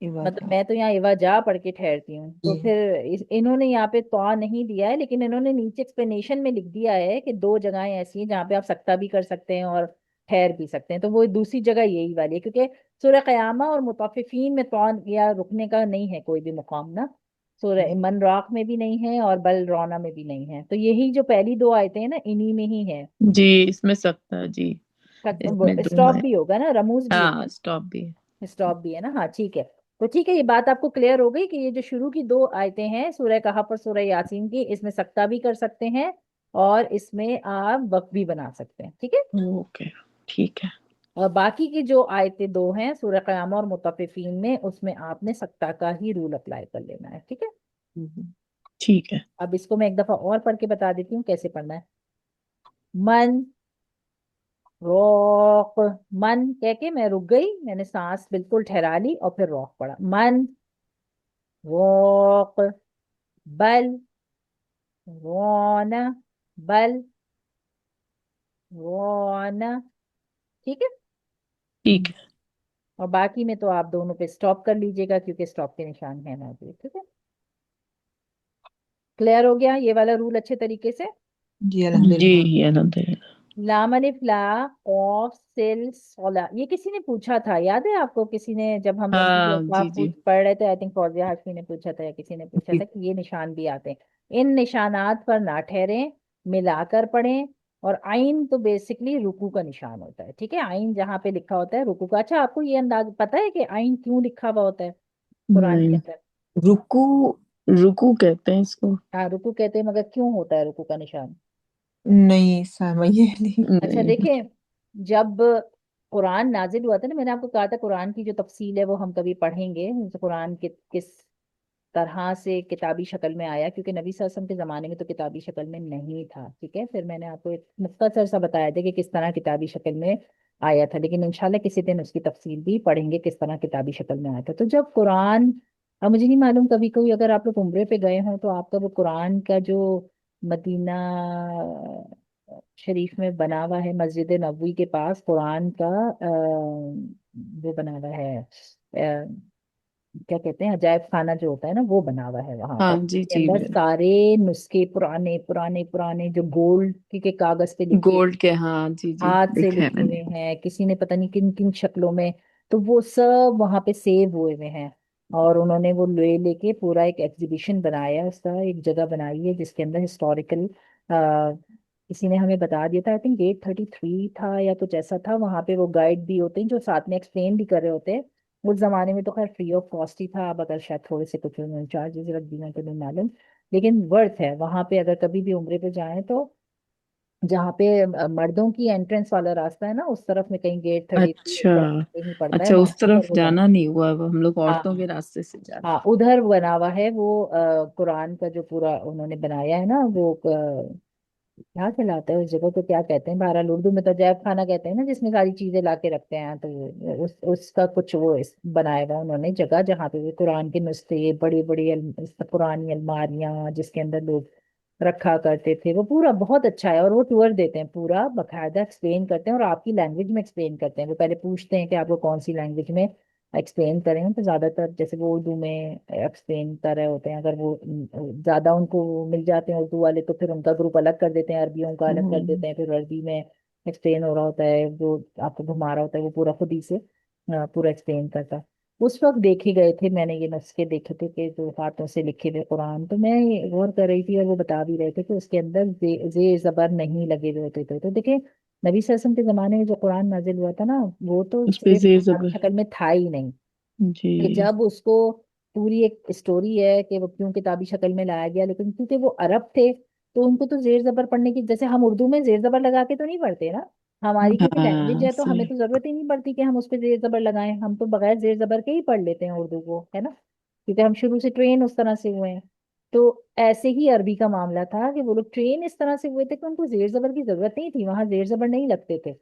مطلب عبادات. میں تو یہاں ایوا جا پڑھ کے ٹھہرتی ہوں، تو جی پھر انہوں نے یہاں پہ تو نہیں دیا ہے، لیکن انہوں نے نیچے ایکسپلینیشن میں لکھ دیا ہے کہ دو جگہیں ایسی ہیں جہاں پہ آپ سکتہ بھی کر سکتے ہیں اور ٹھہر بھی سکتے ہیں، تو وہ دوسری جگہ یہی والی ہے، کیونکہ سورہ قیامہ اور مطففین میں تو یا رکنے کا نہیں ہے کوئی بھی مقام نا، سورہ من راق میں بھی نہیں ہے اور بل رونا میں بھی نہیں ہے، تو یہی جو پہلی دو آیتیں ہیں نا انہی میں ہی ہے۔ جی اس میں سکتا ہے جی، اس میں دو اسٹاپ ہے، بھی ہوگا نا، رموز بھی ہاں ہوگا، اسٹاپ بھی ہے۔ اسٹاپ بھی ہے نا، ہاں ٹھیک ہے۔ تو ٹھیک ہے، یہ بات آپ کو کلیئر ہو گئی کہ یہ جو شروع کی دو آیتیں ہیں سورہ کہف اور سورہ یاسین کی، اس میں سکتہ بھی کر سکتے ہیں اور اس میں آپ وقت بھی بنا سکتے ہیں، ٹھیک ہے۔ اوکے ٹھیک ہے۔ اور باقی کی جو آیتیں دو ہیں سورہ قیامہ اور مطففین میں، اس میں آپ نے سکتہ کا ہی رول اپلائی کر لینا ہے، ٹھیک ہے۔ ٹھیک ہے۔ اب اس کو میں ایک دفعہ اور پڑھ کے بتا دیتی ہوں کیسے پڑھنا ہے۔ من روق، من کہہ کے میں رک گئی، میں نے سانس بالکل ٹھہرا لی اور پھر روق پڑھا، من روق، بل رونا، بل رونا، ٹھیک ہے۔ ٹھیک ہے۔ اور باقی میں تو آپ دونوں پہ سٹاپ کر لیجئے گا کیونکہ سٹاپ کے نشان ہے موجود، ٹھیک ہے۔ کلیئر ہو گیا یہ والا رول اچھے طریقے سے؟ جی الحمدللہ. جی الحمدللہ۔ لام الف لا قاف سل صلا، یہ کسی نے پوچھا تھا، یاد ہے آپ کو؟ کسی نے جب ہم رمزی ہاں جی اوقاف جی پڑھ رہے تھے، آئی تھنک فوزیہ ہاشمی نے پوچھا تھا یا کسی نے پوچھا جی تھا کہ یہ نشان بھی آتے ہیں، ان نشانات پر نہ ٹھہریں، ملا کر پڑھیں۔ اور آئین تو بیسکلی رکوع کا نشان ہوتا ہے، ٹھیک ہے، آئین جہاں پہ لکھا ہوتا ہے رکوع کا۔ اچھا آپ کو یہ انداز پتا ہے کہ آئین کیوں لکھا ہوا ہوتا ہے قرآن کے نہیں، اندر؟ رکو. رکو کہتے ہیں اس کو۔ ہاں رکوع کہتے ہیں، مگر کیوں ہوتا ہے رکوع کا نشان؟ نہیں سمجھ نہیں. اچھا نہیں۔ دیکھیں، جب قرآن نازل ہوا تھا نا، میں نے آپ کو کہا تھا قرآن کی جو تفصیل ہے وہ ہم کبھی پڑھیں گے، قرآن کس طرح سے کتابی شکل میں آیا، کیونکہ نبی صلی اللہ علیہ وسلم کے زمانے میں تو کتابی شکل میں نہیں تھا، ٹھیک ہے۔ پھر میں نے آپ کو ایک مختصر سا بتایا تھا کہ کس طرح کتابی شکل میں آیا تھا، لیکن انشاءاللہ کسی دن اس کی تفصیل بھی پڑھیں گے کس طرح کتابی شکل میں آیا تھا۔ تو جب قرآن، اب مجھے نہیں معلوم، کبھی کوئی اگر آپ لوگ عمرے پہ گئے ہوں تو آپ کا وہ قرآن کا جو مدینہ شریف میں بنا ہوا ہے، مسجد نبوی کے پاس قرآن کا وہ بنا ہوا ہے، کیا کہتے ہیں، عجائب خانہ جو ہوتا ہے نا، وہ بنا ہوا ہے وہاں پر، ہاں اس جی کے جی، اندر سارے نسخے پرانے پرانے پرانے جو گولڈ کے کاغذ پہ لکھے، گولڈ کے، ہاں جی جی ہاتھ سے دیکھا ہے لکھے میں نے۔ ہوئے ہیں، کسی نے پتہ نہیں کن کن شکلوں میں، تو وہ سب وہاں پہ سیو ہوئے ہوئے ہیں، اور انہوں نے وہ لے لے کے پورا ایک ایگزیبیشن بنایا ہے، اس کا ایک جگہ بنائی ہے جس کے اندر ہسٹوریکل، کسی نے ہمیں بتا دیا تھا، آئی تھنک گیٹ 33 تھا یا کچھ ایسا تھا، وہاں پہ وہ گائیڈ بھی ہوتے ہیں جو ساتھ میں ایکسپلین بھی کر رہے ہوتے ہیں۔ اس زمانے میں تو خیر فری آف کاسٹ ہی تھا، اب اگر شاید تھوڑے سے کچھ چارجز رکھ دینا تو نہیں معلوم، لیکن ورتھ ہے وہاں پہ اگر کبھی بھی عمرے پہ جائیں تو، جہاں پہ مردوں کی انٹرنس والا راستہ ہے نا اس طرف میں کہیں گیٹ 33 اچھا، کہیں پڑتا ہے اچھا وہاں اس طرف پر وہ بنا، جانا نہیں ہوا، اب ہم لوگ ہاں عورتوں کے راستے سے جاتے ہاں ادھر بنا ہوا ہے وہ، قرآن کا جو پورا انہوں نے بنایا ہے نا وہ، کیا کہلاتا ہے اس جگہ کو، کیا کہتے ہیں، بہرحال اردو میں تو عجائب خانہ کہتے ہیں نا جس میں ساری چیزیں لا کے رکھتے ہیں، تو اس کا کچھ وہ بنایا ہوا انہوں نے جگہ جہاں پہ وہ قرآن کے نسخے، بڑی بڑی پرانی الماریاں جس کے اندر لوگ رکھا کرتے تھے، وہ پورا بہت اچھا ہے، اور وہ ٹور دیتے ہیں پورا باقاعدہ ایکسپلین کرتے ہیں اور آپ کی لینگویج میں ایکسپلین کرتے ہیں، وہ پہلے پوچھتے ہیں کہ آپ کو کون سی لینگویج میں ایکسپلین کریں، تو زیادہ تر جیسے وہ اردو میں ایکسپلین کر رہے ہوتے ہیں، اگر وہ زیادہ ان کو مل جاتے ہیں اردو والے تو پھر ان کا گروپ الگ کر دیتے ہیں، عربیوں کا الگ کر دیتے ہیں، پھر عربی میں ایکسپلین ہو رہا ہوتا ہے، جو آپ کو گھما رہا ہوتا ہے وہ پورا خود ہی سے پورا ایکسپلین کرتا ہے۔ اس وقت دیکھے گئے تھے میں نے یہ نسخے دیکھے تھے کہ جو ہاتھوں سے لکھے ہوئے قرآن، تو میں غور کر رہی تھی اور وہ بتا بھی رہے تھے کہ اس کے اندر زیر زبر نہیں لگے ہوئے ہوتے تھے، تو دیکھیں نبی صلی اللہ علیہ وسلم کے زمانے میں جو قرآن نازل ہوا تھا نا وہ تو اس پہ صرف زیر کتابی زبر۔ شکل میں تھا ہی نہیں، کہ جی جب اس کو پوری ایک اسٹوری ہے کہ وہ کیوں کتابی شکل میں لایا گیا، لیکن کیونکہ وہ عرب تھے تو ان کو تو زیر زبر پڑھنے کی، جیسے ہم اردو میں زیر زبر لگا کے تو نہیں پڑھتے نا، ہماری کیونکہ لینگویج ہاں ہے تو ہمیں صحیح۔ تو ضرورت ہی نہیں پڑتی کہ ہم اس پہ زیر زبر لگائیں، ہم تو بغیر زیر زبر کے ہی پڑھ لیتے ہیں اردو کو، ہے نا، کیونکہ ہم شروع سے ٹرین اس طرح سے ہوئے ہیں۔ تو ایسے ہی عربی کا معاملہ تھا کہ وہ لوگ ٹرین اس طرح سے ہوئے تھے کہ ان کو زیر زبر کی ضرورت نہیں تھی، وہاں زیر زبر نہیں لگتے تھے،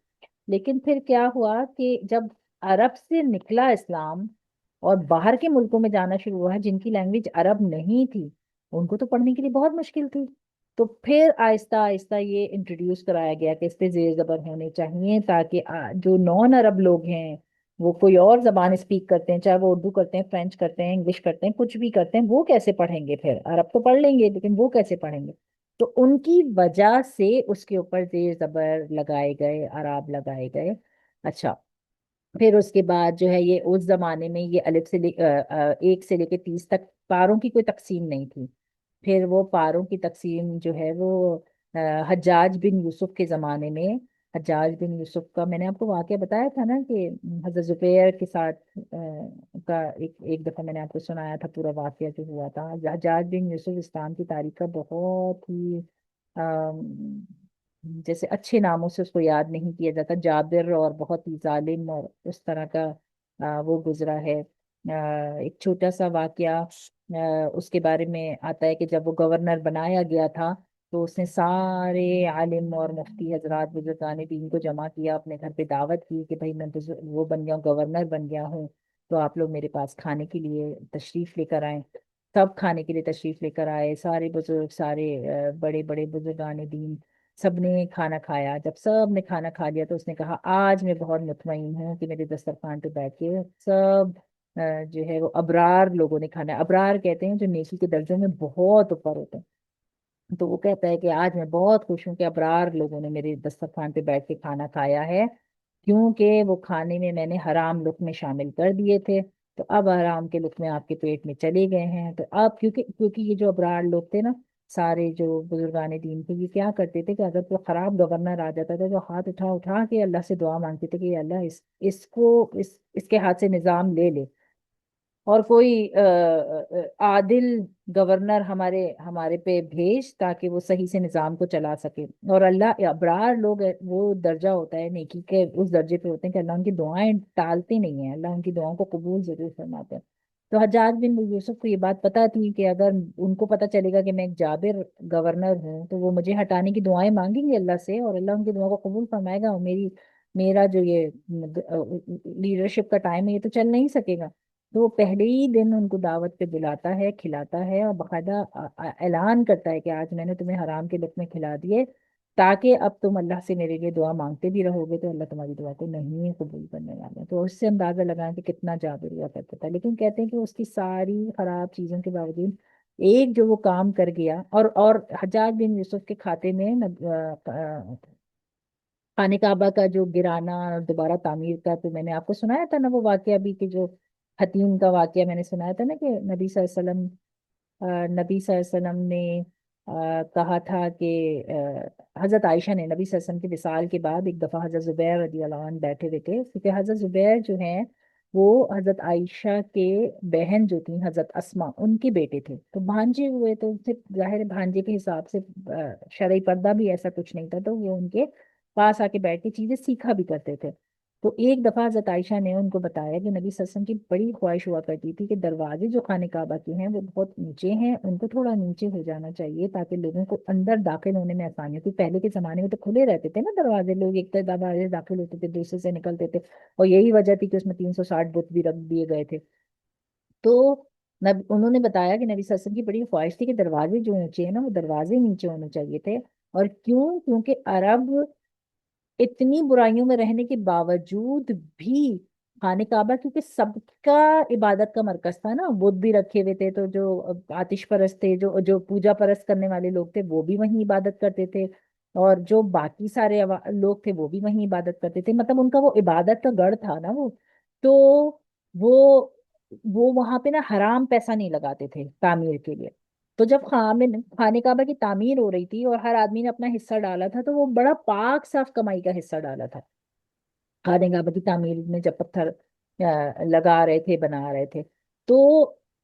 لیکن پھر کیا ہوا کہ جب عرب سے نکلا اسلام اور باہر کے ملکوں میں جانا شروع ہوا جن کی لینگویج عرب نہیں تھی، ان کو تو پڑھنے کے لیے بہت مشکل تھی، تو پھر آہستہ آہستہ یہ انٹروڈیوس کرایا گیا کہ اس پہ زیر زبر ہونے چاہیے تاکہ جو نان عرب لوگ ہیں وہ کوئی اور زبان اسپیک کرتے ہیں، چاہے وہ اردو کرتے ہیں، فرینچ کرتے ہیں، انگلش کرتے ہیں، کچھ بھی کرتے ہیں، وہ کیسے پڑھیں گے؟ پھر عرب تو پڑھ لیں گے لیکن وہ کیسے پڑھیں گے؟ تو ان کی وجہ سے اس کے اوپر زیر زبر لگائے گئے، اعراب لگائے گئے۔ اچھا، پھر اس کے بعد جو ہے یہ اس زمانے میں یہ الف سے 1 سے لے کے 30 تک پاروں کی کوئی تقسیم نہیں تھی۔ پھر وہ پاروں کی تقسیم جو ہے وہ حجاج بن یوسف کے زمانے میں، حجاج بن یوسف کا میں نے آپ کو واقعہ بتایا تھا نا کہ حضرت زبیر کے ساتھ کا ایک دفعہ میں نے آپ کو سنایا تھا پورا واقعہ جو ہوا تھا۔ حجاج بن یوسف اسلام کی تاریخ کا بہت ہی جیسے اچھے ناموں سے اس کو یاد نہیں کیا جاتا، جابر، اور بہت ہی ظالم اور اس طرح کا وہ گزرا ہے۔ ایک چھوٹا سا واقعہ اس کے بارے میں آتا ہے کہ جب وہ گورنر بنایا گیا تھا تو اس نے سارے عالم اور مفتی حضرات بزرگان دین کو جمع کیا، اپنے گھر پہ دعوت کی کہ بھائی میں وہ بن گیا ہوں، گورنر بن گیا ہوں، تو آپ لوگ میرے پاس کھانے کے لیے تشریف لے کر آئیں۔ سب کھانے کے لیے تشریف لے کر آئے، سارے بزرگ، سارے بڑے بڑے بزرگان دین، سب نے کھانا کھایا۔ جب سب نے کھانا کھا لیا تو اس نے کہا آج میں بہت مطمئن ہوں کہ میرے دسترخوان پہ بیٹھ کے سب جو ہے وہ ابرار لوگوں نے کھانا ہے۔ ابرار کہتے ہیں جو نیکی کے درجوں میں بہت اوپر ہوتے ہیں۔ تو وہ کہتا ہے کہ آج میں بہت خوش ہوں کہ ابرار لوگوں نے میرے دسترخوان پہ بیٹھ کے کھانا کھایا ہے، کیونکہ وہ کھانے میں نے حرام لقمے شامل کر دیے تھے، تو اب حرام کے لقمے آپ کے پیٹ میں چلے گئے ہیں۔ تو اب کیونکہ یہ جو ابرار لوگ تھے نا، سارے جو بزرگان دین تھے، یہ کیا کرتے تھے کہ اگر کوئی خراب گورنر آ جاتا تھا تو ہاتھ اٹھا اٹھا کے اللہ سے دعا مانگتے تھے کہ یا اللہ اس کے ہاتھ سے نظام لے لے، اور کوئی عادل گورنر ہمارے پہ بھیج تاکہ وہ صحیح سے نظام کو چلا سکے۔ اور اللہ، ابرار لوگ وہ درجہ ہوتا ہے نیکی کے، اس درجے پہ ہوتے ہیں کہ اللہ ان کی دعائیں ٹالتے نہیں ہیں، اللہ ان کی دعاؤں کو قبول ضرور فرماتے ہیں۔ تو حجاج بن یوسف کو یہ بات پتا تھی کہ اگر ان کو پتا چلے گا کہ میں ایک جابر گورنر ہوں تو وہ مجھے ہٹانے کی دعائیں مانگیں گے اللہ سے، اور اللہ ان کی دعاؤں کو قبول فرمائے گا، اور میرا جو یہ لیڈرشپ کا ٹائم ہے یہ تو چل نہیں سکے گا۔ تو وہ پہلے ہی دن ان کو دعوت پہ بلاتا ہے، کھلاتا ہے، اور باقاعدہ اعلان کرتا ہے کہ آج میں نے تمہیں حرام کے لقمے کھلا دیے تاکہ اب تم اللہ سے میرے لیے دعا مانگتے بھی رہو گے تو اللہ تمہاری دعا کو نہیں قبول کرنے والا ہے۔ تو اس سے اندازہ لگائیں کہ کتنا جابر ہوا کرتا تھا، لیکن کہتے ہیں کہ اس کی ساری خراب چیزوں کے باوجود ایک جو وہ کام کر گیا، اور حجاج بن یوسف کے کھاتے میں خانہ کعبہ کا جو گرانا اور دوبارہ تعمیر کا، تو میں نے آپ کو سنایا تھا نا وہ واقعہ بھی کہ جو حتیم کا واقعہ میں نے سنایا تھا نا کہ نبی صلی اللہ علیہ وسلم نے کہا تھا کہ حضرت عائشہ نے نبی صلی اللہ علیہ وسلم کے وصال کے بعد ایک دفعہ حضرت زبیر رضی اللہ عنہ بیٹھے ہوئے تھے، کیونکہ حضرت زبیر جو ہیں وہ حضرت عائشہ کے بہن جو تھیں حضرت اسما ان کے بیٹے تھے، تو بھانجے ہوئے، تو پھر ظاہر ہے بھانجے کے حساب سے شرعی پردہ بھی ایسا کچھ نہیں تھا، تو وہ ان کے پاس آ کے بیٹھ کے چیزیں سیکھا بھی کرتے تھے۔ تو ایک دفعہ حضرت عائشہ نے ان کو بتایا کہ نبی صلی اللہ علیہ وسلم کی بڑی خواہش ہوا کرتی تھی کہ دروازے جو خانہ کعبہ کے ہیں وہ بہت اونچے ہیں، ان کو تھوڑا نیچے ہو جانا چاہیے تاکہ لوگوں کو اندر داخل ہونے میں آسانی ہوتی۔ پہلے کے زمانے میں تو کھلے رہتے تھے نا دروازے، لوگ ایک دروازے داخل ہوتے تھے دوسرے سے نکلتے تھے، اور یہی وجہ تھی کہ اس میں 360 بت بھی رکھ دیے گئے تھے۔ تو انہوں نے بتایا کہ نبی صلی اللہ علیہ وسلم کی بڑی خواہش تھی کہ دروازے جو اونچے ہیں نا وہ دروازے نیچے ہونے چاہیے تھے، اور کیونکہ عرب اتنی برائیوں میں رہنے کے باوجود بھی خانہ کعبہ کیونکہ سب کا عبادت کا مرکز تھا نا، بت بھی رکھے ہوئے تھے، تو جو آتش پرست تھے، جو پوجا پرست کرنے والے لوگ تھے وہ بھی وہیں عبادت کرتے تھے، اور جو باقی سارے لوگ تھے وہ بھی وہیں عبادت کرتے تھے، مطلب ان کا وہ عبادت کا گڑھ تھا نا وہ۔ تو وہ وہ وہاں پہ نا حرام پیسہ نہیں لگاتے تھے تعمیر کے لیے۔ تو جب خانہ کعبہ کی تعمیر ہو رہی تھی اور ہر آدمی نے اپنا حصہ ڈالا تھا، تو وہ بڑا پاک صاف کمائی کا حصہ ڈالا تھا۔ خانہ کعبہ کی تعمیر میں جب پتھر لگا رہے تھے، بنا رہے تھے، تو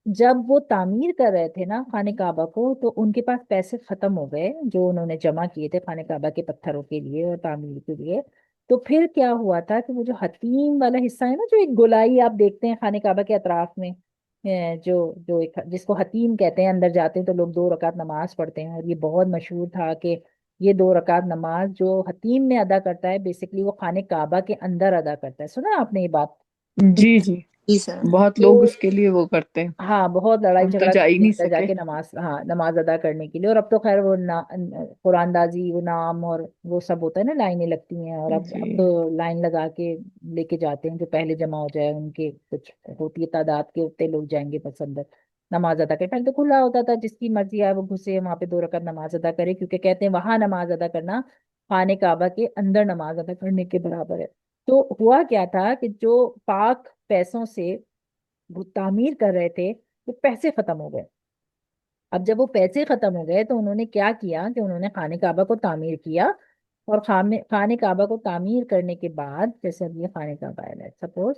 جب وہ تعمیر کر رہے تھے نا خانہ کعبہ کو، تو ان کے پاس پیسے ختم ہو گئے جو انہوں نے جمع کیے تھے خانہ کعبہ کے پتھروں کے لیے اور تعمیر کے لیے۔ تو پھر کیا ہوا تھا کہ وہ جو حتیم والا حصہ ہے نا، جو ایک گولائی آپ دیکھتے ہیں خانہ کعبہ کے اطراف میں، جس کو حتیم کہتے ہیں، اندر جاتے ہیں تو لوگ 2 رکعت نماز پڑھتے ہیں، اور یہ بہت مشہور تھا کہ یہ 2 رکعت نماز جو حتیم میں ادا کرتا ہے بیسکلی وہ خانہ کعبہ کے اندر ادا کرتا ہے۔ سنا آپ نے یہ بات؟ جی جی جی سر بہت تو لوگ اس کے لیے وہ کرتے ہیں، ہاں بہت لڑائی ہم تو جھگڑا جا کر ہی نہیں کے جا سکے۔ کے نماز، ہاں نماز ادا کرنے کے لیے، اور اب تو خیر وہ قرآن دازی، وہ نام اور وہ سب ہوتا ہے نا، لائنیں لگتی ہیں، اور اب جی تو لائن لگا کے لے کے جاتے ہیں، جو پہلے جمع ہو جائے ان کے کچھ ہوتی ہے تعداد کے، اتنے لوگ جائیں گے بس اندر نماز ادا کرے۔ پہلے تو کھلا ہوتا تھا، جس کی مرضی آئے وہ گھسے وہاں پہ 2 رکعت نماز ادا کرے، کیونکہ کہتے ہیں وہاں نماز ادا کرنا خانے کعبہ کے اندر نماز ادا کرنے کے برابر ہے۔ تو ہوا کیا تھا کہ جو پاک پیسوں سے وہ تعمیر کر رہے تھے، وہ پیسے ختم ہو گئے۔ اب جب وہ پیسے ختم ہو گئے تو انہوں نے کیا کیا کہ انہوں نے خانہ کعبہ کو تعمیر کیا، اور خانہ کعبہ کو تعمیر کرنے کے بعد، جیسے اب یہ خانہ کعبہ ہے سپوز،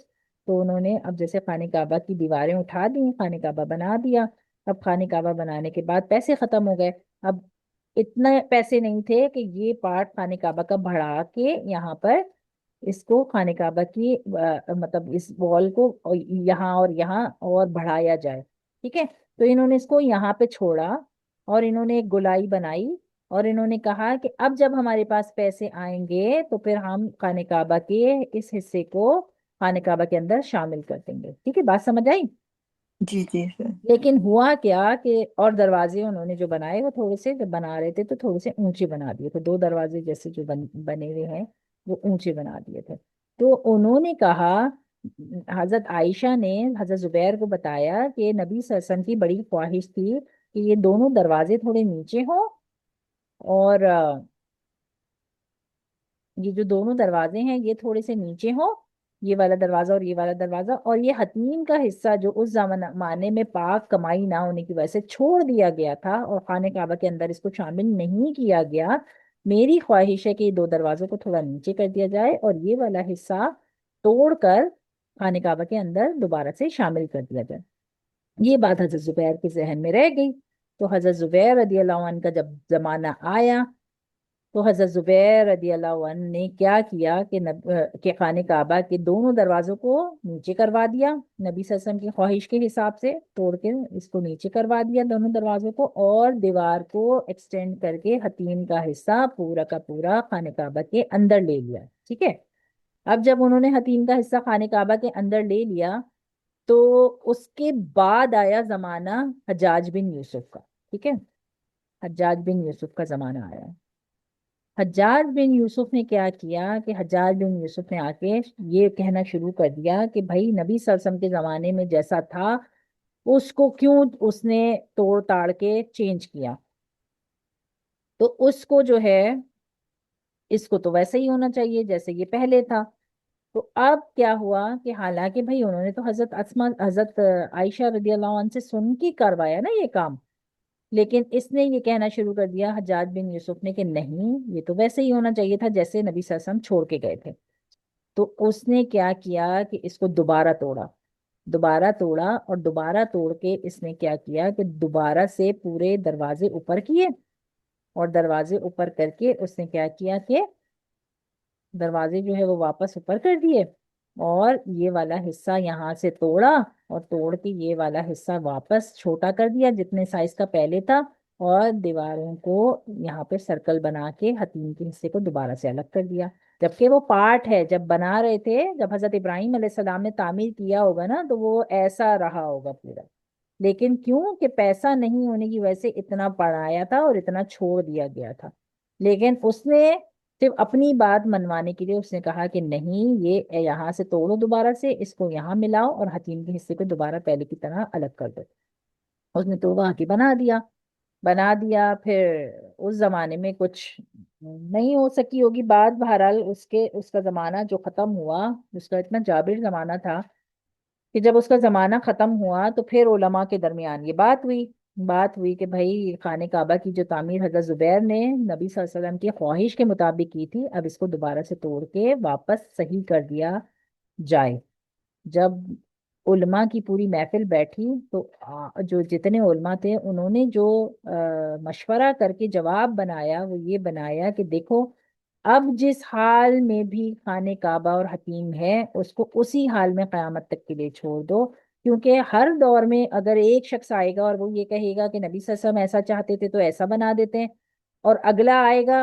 تو انہوں نے اب جیسے خانہ کعبہ کی دیواریں اٹھا دی، خانہ کعبہ بنا دیا۔ اب خانہ کعبہ بنانے کے بعد پیسے ختم ہو گئے، اب اتنے پیسے نہیں تھے کہ یہ پارٹ خانہ کعبہ کا بڑھا کے یہاں پر اس کو خانہ کعبہ کی مطلب اس وال کو یہاں اور یہاں اور بڑھایا جائے، ٹھیک ہے؟ تو انہوں نے اس کو یہاں پہ چھوڑا، اور انہوں نے ایک گولائی بنائی، اور انہوں نے کہا کہ اب جب ہمارے پاس پیسے آئیں گے تو پھر ہم خانہ کعبہ کے اس حصے کو خانہ کعبہ کے اندر شامل کر دیں گے، ٹھیک ہے؟ بات سمجھ آئی؟ جی جی سر لیکن ہوا کیا کہ اور دروازے انہوں نے جو بنائے وہ تھوڑے سے، جب بنا رہے تھے تو تھوڑے سے اونچے بنا دیے تھے، 2 دروازے جیسے جو بنے ہوئے ہیں وہ اونچے بنا دیے تھے۔ تو انہوں نے کہا، حضرت عائشہ نے حضرت زبیر کو بتایا کہ نبی صلی اللہ علیہ وسلم کی بڑی خواہش تھی کہ یہ دونوں دروازے تھوڑے نیچے ہوں، اور یہ جو دونوں دروازے ہیں یہ تھوڑے سے نیچے ہوں، یہ والا دروازہ اور یہ والا دروازہ، اور یہ حتیم کا حصہ جو اس زمانے میں پاک کمائی نہ ہونے کی وجہ سے چھوڑ دیا گیا تھا اور خانہ کعبہ کے اندر اس کو شامل نہیں کیا گیا، میری خواہش ہے کہ یہ 2 دروازوں کو تھوڑا نیچے کر دیا جائے اور یہ والا حصہ توڑ کر خانہ کعبہ کے اندر دوبارہ سے شامل کر دیا جائے۔ یہ بات حضرت زبیر کے ذہن میں رہ گئی، تو حضرت زبیر رضی اللہ عنہ کا جب زمانہ آیا تو حضرت زبیر رضی اللہ عنہ نے کیا کیا کہ کہ خانہ کعبہ کے دونوں دروازوں کو نیچے کروا دیا، نبی صلی اللہ علیہ وسلم کی خواہش کے حساب سے توڑ کے اس کو نیچے کروا دیا دونوں دروازوں کو، اور دیوار کو ایکسٹینڈ کر کے حتیم کا حصہ پورا کا پورا خانہ کعبہ کے اندر لے لیا، ٹھیک ہے؟ اب جب انہوں نے حتیم کا حصہ خانہ کعبہ کے اندر لے لیا تو اس کے بعد آیا زمانہ حجاج بن یوسف کا، ٹھیک ہے؟ حجاج بن یوسف کا زمانہ آیا۔ حجاج بن یوسف نے کیا کیا کہ حجاج بن یوسف نے آ کے یہ کہنا شروع کر دیا کہ بھائی نبی صلی اللہ علیہ وسلم کے زمانے میں جیسا تھا اس کو کیوں اس نے توڑ تاڑ کے چینج کیا، تو اس کو جو ہے اس کو تو ویسے ہی ہونا چاہیے جیسے یہ پہلے تھا۔ تو اب کیا ہوا کہ حالانکہ بھائی انہوں نے تو حضرت عائشہ رضی اللہ عنہ سے سن کے کروایا نا یہ کام، لیکن اس نے یہ کہنا شروع کر دیا حجاج بن یوسف نے کہ نہیں یہ تو ویسے ہی ہونا چاہیے تھا جیسے نبی صلی اللہ علیہ وسلم چھوڑ کے گئے تھے۔ تو اس نے کیا کیا کہ اس کو دوبارہ توڑا، دوبارہ توڑا، اور دوبارہ توڑ کے اس نے کیا کیا کہ دوبارہ سے پورے دروازے اوپر کیے، اور دروازے اوپر کر کے اس نے کیا کیا کہ دروازے جو ہے وہ واپس اوپر کر دیے، اور یہ والا حصہ یہاں سے توڑا، اور توڑ کے یہ والا حصہ واپس چھوٹا کر دیا جتنے سائز کا پہلے تھا، اور دیواروں کو یہاں پہ سرکل بنا کے حتیم کے حصے کو دوبارہ سے الگ کر دیا، جبکہ وہ پارٹ ہے جب بنا رہے تھے، جب حضرت ابراہیم علیہ السلام نے تعمیر کیا ہوگا نا تو وہ ایسا رہا ہوگا پورا، لیکن کیوں کہ پیسہ نہیں ہونے کی وجہ سے اتنا بڑھایا تھا اور اتنا چھوڑ دیا گیا تھا، لیکن اس نے صرف اپنی بات منوانے کے لیے اس نے کہا کہ نہیں یہ یہاں سے توڑو دوبارہ سے، اس کو یہاں ملاؤ اور حتیم کے حصے کو دوبارہ پہلے کی طرح الگ کر دو۔ اس نے تو وہاں کی بنا دیا پھر اس زمانے میں کچھ نہیں ہو سکی ہوگی بات، بہرحال اس کا زمانہ جو ختم ہوا، اس کا اتنا جابر زمانہ تھا کہ جب اس کا زمانہ ختم ہوا تو پھر علماء کے درمیان یہ بات ہوئی کہ بھائی خانہ کعبہ کی جو تعمیر حضرت زبیر نے نبی صلی اللہ علیہ وسلم کی خواہش کے مطابق کی تھی، اب اس کو دوبارہ سے توڑ کے واپس صحیح کر دیا جائے۔ جب علماء کی پوری محفل بیٹھی تو جو جتنے علماء تھے انہوں نے جو مشورہ کر کے جواب بنایا وہ یہ بنایا کہ دیکھو اب جس حال میں بھی خانہ کعبہ اور حتیم ہے اس کو اسی حال میں قیامت تک کے لیے چھوڑ دو، کیونکہ ہر دور میں اگر ایک شخص آئے گا اور وہ یہ کہے گا کہ نبی صلی اللہ علیہ وسلم ایسا چاہتے تھے تو ایسا بنا دیتے ہیں، اور اگلا آئے گا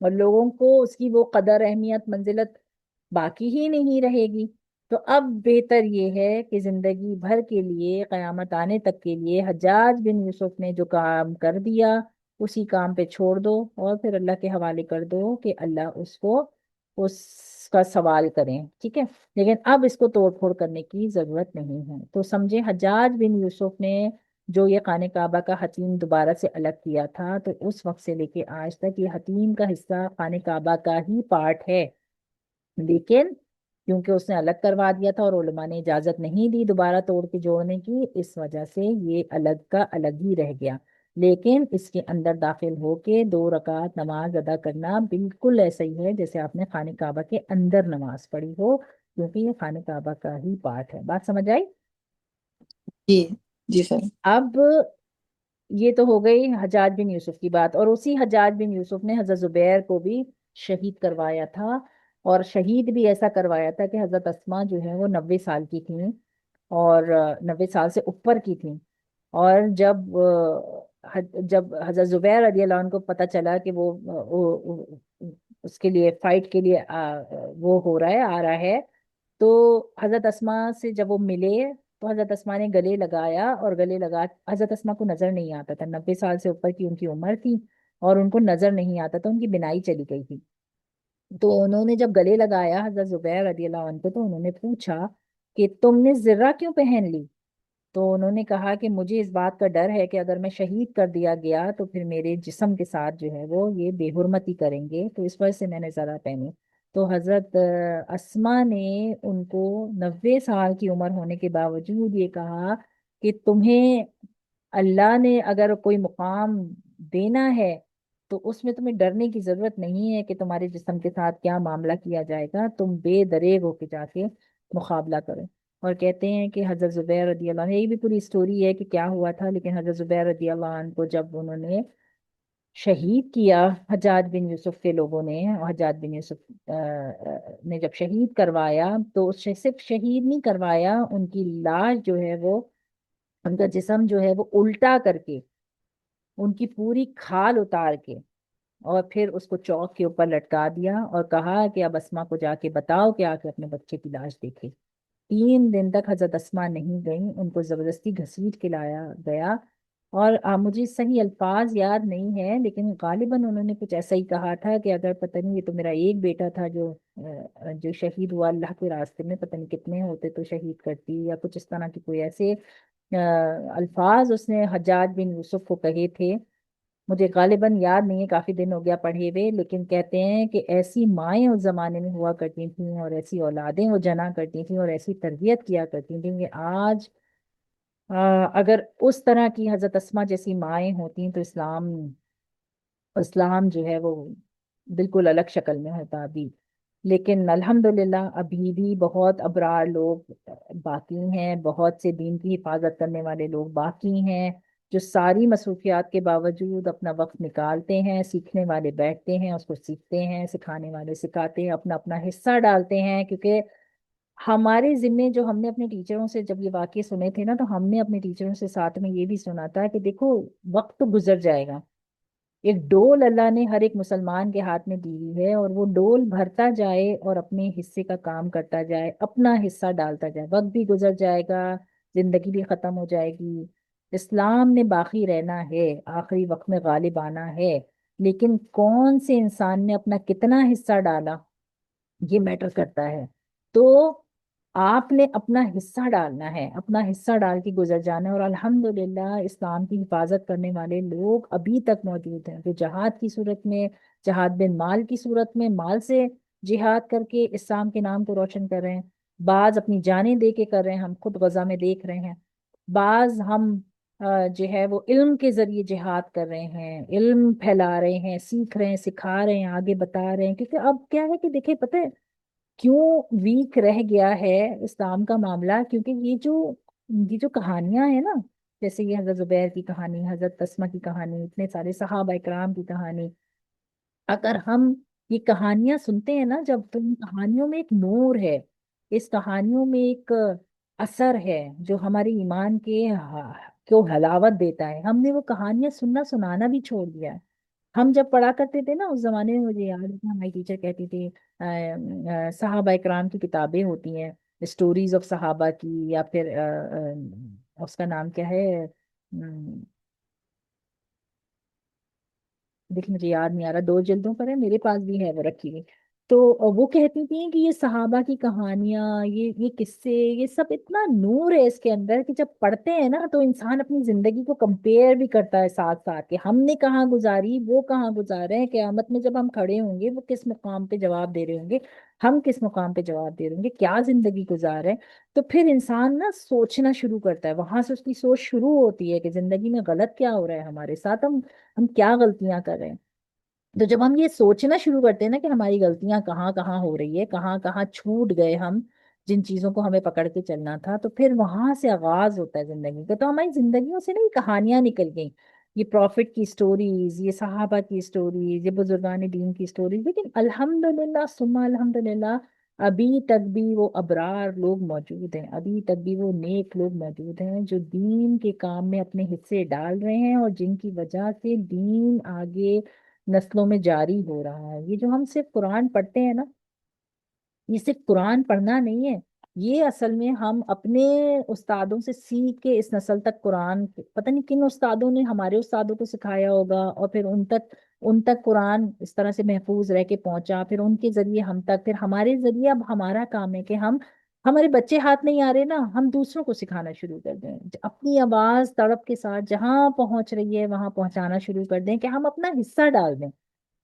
اور لوگوں کو اس کی وہ قدر اہمیت منزلت باقی ہی نہیں رہے گی۔ تو اب بہتر یہ ہے کہ زندگی بھر کے لیے قیامت آنے تک کے لیے حجاج بن یوسف نے جو کام کر دیا اسی کام پہ چھوڑ دو، اور پھر اللہ کے حوالے کر دو کہ اللہ اس کو اس کا سوال کریں، ٹھیک ہے؟ لیکن اب اس کو توڑ پھوڑ کرنے کی ضرورت نہیں ہے۔ تو سمجھے حجاج بن یوسف نے جو یہ خانہ کعبہ کا حتیم دوبارہ سے الگ کیا تھا، تو اس وقت سے لے کے آج تک یہ حتیم کا حصہ خانہ کعبہ کا ہی پارٹ ہے، لیکن کیونکہ اس نے الگ کروا دیا تھا اور علماء نے اجازت نہیں دی دوبارہ توڑ کے جوڑنے کی، اس وجہ سے یہ الگ کا الگ ہی رہ گیا۔ لیکن اس کے اندر داخل ہو کے 2 رکعت نماز ادا کرنا بالکل ایسا ہی ہے جیسے آپ نے خانہ کعبہ کے اندر نماز پڑھی ہو، کیونکہ یہ خانہ کعبہ کا ہی پارٹ ہے۔ بات سمجھ آئی؟ جی جی سر۔ اب یہ تو ہو گئی حجاج بن یوسف کی بات، اور اسی حجاج بن یوسف نے حضرت زبیر کو بھی شہید کروایا تھا، اور شہید بھی ایسا کروایا تھا کہ حضرت اسما جو ہے وہ 90 سال کی تھیں، اور 90 سال سے اوپر کی تھیں، اور جب حضرت زبیر رضی اللہ عنہ کو پتہ چلا کہ اس کے لیے فائٹ کے لیے وہ ہو رہا ہے آ رہا ہے، تو حضرت اسما سے جب وہ ملے تو حضرت اسما نے گلے لگایا، اور گلے لگا حضرت اسما کو نظر نہیں آتا تھا، 90 سال سے اوپر کی ان کی عمر تھی، اور ان کو نظر نہیں آتا تھا، ان کی بینائی چلی گئی تھی۔ تو انہوں نے جب گلے لگایا حضرت زبیر رضی اللہ عنہ کو، تو انہوں نے پوچھا کہ تم نے زرہ کیوں پہن لی؟ تو انہوں نے کہا کہ مجھے اس بات کا ڈر ہے کہ اگر میں شہید کر دیا گیا تو پھر میرے جسم کے ساتھ جو ہے وہ یہ بے حرمتی کریں گے، تو اس وجہ سے میں نے ذرا پہنی۔ تو حضرت اسما نے ان کو 90 سال کی عمر ہونے کے باوجود یہ کہا کہ تمہیں اللہ نے اگر کوئی مقام دینا ہے تو اس میں تمہیں ڈرنے کی ضرورت نہیں ہے کہ تمہارے جسم کے ساتھ کیا معاملہ کیا جائے گا، تم بے دریغ ہو کے جا کے مقابلہ کرو۔ اور کہتے ہیں کہ حضرت زبیر رضی اللہ عنہ، یہ بھی پوری سٹوری ہے کہ کیا ہوا تھا، لیکن حضرت زبیر رضی اللہ عنہ کو جب انہوں نے شہید کیا حجاج بن یوسف کے لوگوں نے، اور حجاج بن یوسف نے جب شہید کروایا تو صرف شہید نہیں کروایا، ان کی لاش جو ہے وہ، ان کا جسم جو ہے وہ الٹا کر کے، ان کی پوری کھال اتار کے، اور پھر اس کو چوک کے اوپر لٹکا دیا، اور کہا کہ اب اسما کو جا کے بتاؤ کہ آ کے اپنے بچے کی لاش دیکھے۔ 3 دن تک حضرت اسما نہیں گئیں، ان کو زبردستی گھسیٹ کے لایا گیا، اور مجھے صحیح الفاظ یاد نہیں ہے لیکن غالباً انہوں نے کچھ ایسا ہی کہا تھا کہ اگر پتہ نہیں، یہ تو میرا ایک بیٹا تھا جو شہید ہوا اللہ کے راستے میں، پتہ نہیں کتنے ہوتے تو شہید کرتی، یا کچھ اس طرح کی کوئی ایسے الفاظ اس نے حجاج بن یوسف کو کہے تھے، مجھے غالباً یاد نہیں ہے، کافی دن ہو گیا پڑھے ہوئے، لیکن کہتے ہیں کہ ایسی مائیں اس زمانے میں ہوا کرتی تھیں، اور ایسی اولادیں وہ جنا کرتی تھیں، اور ایسی تربیت کیا کرتی تھیں کہ آج اگر اس طرح کی حضرت اسما جیسی مائیں ہوتی تو اسلام جو ہے وہ بالکل الگ شکل میں ہوتا ابھی۔ لیکن الحمدللہ ابھی بھی بہت ابرار لوگ باقی ہیں، بہت سے دین کی حفاظت کرنے والے لوگ باقی ہیں، جو ساری مصروفیات کے باوجود اپنا وقت نکالتے ہیں، سیکھنے والے بیٹھتے ہیں اس کو سیکھتے ہیں، سکھانے والے سکھاتے ہیں، اپنا اپنا حصہ ڈالتے ہیں، کیونکہ ہمارے ذمے جو ہم نے اپنے ٹیچروں سے جب یہ واقعے سنے تھے نا، تو ہم نے اپنے ٹیچروں سے ساتھ میں یہ بھی سنا تھا کہ دیکھو وقت تو گزر جائے گا، ایک ڈول اللہ نے ہر ایک مسلمان کے ہاتھ میں دی ہوئی ہے، اور وہ ڈول بھرتا جائے اور اپنے حصے کا کام کرتا جائے، اپنا حصہ ڈالتا جائے، وقت بھی گزر جائے گا، زندگی بھی ختم ہو جائے گی، اسلام نے باقی رہنا ہے، آخری وقت میں غالب آنا ہے، لیکن کون سے انسان نے اپنا کتنا حصہ ڈالا یہ میٹر کرتا ہے۔ تو آپ نے اپنا حصہ ڈالنا ہے، اپنا حصہ ڈال کے گزر جانا ہے، اور الحمدللہ اسلام کی حفاظت کرنے والے لوگ ابھی تک موجود ہیں، جو جہاد کی صورت میں، جہاد بن مال کی صورت میں مال سے جہاد کر کے اسلام کے نام کو روشن کر رہے ہیں، بعض اپنی جانیں دے کے کر رہے ہیں، ہم خود غزہ میں دیکھ رہے ہیں، بعض ہم جو ہے وہ علم کے ذریعے جہاد کر رہے ہیں، علم پھیلا رہے ہیں، سیکھ رہے ہیں، سکھا رہے ہیں، آگے بتا رہے ہیں، کیونکہ اب کیا ہے کہ دیکھیں پتہ ہے کیوں ویک رہ گیا ہے اسلام کا معاملہ، کیونکہ یہ جو کہانیاں ہیں نا، جیسے یہ حضرت زبیر کی کہانی، حضرت اسما کی کہانی، اتنے سارے صحابہ اکرام کی کہانی، اگر ہم یہ کہانیاں سنتے ہیں نا جب، تو ان کہانیوں میں ایک نور ہے، اس کہانیوں میں ایک اثر ہے جو ہمارے ایمان کے کو حلاوت دیتا ہے. ہم نے وہ کہانیاں سننا سنانا بھی چھوڑ دیا ہے. ہم جب پڑھا کرتے تھے نا اس زمانے میں، مجھے یاد ہے کہ ہماری ٹیچر کہتی تھی صحابہ اکرام کی کتابیں ہوتی ہیں، اسٹوریز آف صحابہ کی، یا پھر اس کا نام کیا ہے، دیکھ مجھے یاد نہیں آ رہا، 2 جلدوں پر ہے، میرے پاس بھی ہے وہ رکھی ہوئی. تو وہ کہتی تھیں کہ یہ صحابہ کی کہانیاں، یہ قصے، یہ سب اتنا نور ہے اس کے اندر کہ جب پڑھتے ہیں نا تو انسان اپنی زندگی کو کمپیئر بھی کرتا ہے ساتھ ساتھ، کہ ہم نے کہاں گزاری، وہ کہاں گزارے ہیں. قیامت میں جب ہم کھڑے ہوں گے وہ کس مقام پہ جواب دے رہے ہوں گے، ہم کس مقام پہ جواب دے رہے ہوں گے، کیا زندگی گزار ہے. تو پھر انسان نا سوچنا شروع کرتا ہے، وہاں سے اس کی سوچ شروع ہوتی ہے کہ زندگی میں غلط کیا ہو رہا ہے ہمارے ساتھ، ہم کیا غلطیاں کر رہے ہیں. تو جب ہم یہ سوچنا شروع کرتے ہیں نا کہ ہماری غلطیاں کہاں کہاں ہو رہی ہے، کہاں کہاں چھوٹ گئے ہم، جن چیزوں کو ہمیں پکڑ کے چلنا تھا، تو پھر وہاں سے آغاز ہوتا ہے زندگی کا. تو ہماری زندگیوں سے نا یہ کہانیاں نکل گئیں، یہ پروفٹ کی سٹوریز، یہ صحابہ کی سٹوریز، یہ بزرگان دین کی سٹوریز. لیکن الحمدللہ ثم الحمدللہ ابھی تک بھی وہ ابرار لوگ موجود ہیں، ابھی تک بھی وہ نیک لوگ موجود ہیں جو دین کے کام میں اپنے حصے ڈال رہے ہیں، اور جن کی وجہ سے دین آگے نسلوں میں جاری ہو رہا ہے. یہ جو ہم صرف قرآن پڑھتے ہیں نا، یہ صرف قرآن پڑھنا نہیں ہے، یہ اصل میں ہم اپنے استادوں سے سیکھ کے اس نسل تک قرآن، پتہ نہیں کن استادوں نے ہمارے استادوں کو سکھایا ہوگا، اور پھر ان تک قرآن اس طرح سے محفوظ رہ کے پہنچا، پھر ان کے ذریعے ہم تک، پھر ہمارے ذریعے. اب ہمارا کام ہے کہ ہمارے بچے ہاتھ نہیں آ رہے نا، ہم دوسروں کو سکھانا شروع کر دیں، اپنی آواز تڑپ کے ساتھ جہاں پہنچ رہی ہے وہاں پہنچانا شروع کر دیں، کہ ہم اپنا حصہ ڈال دیں.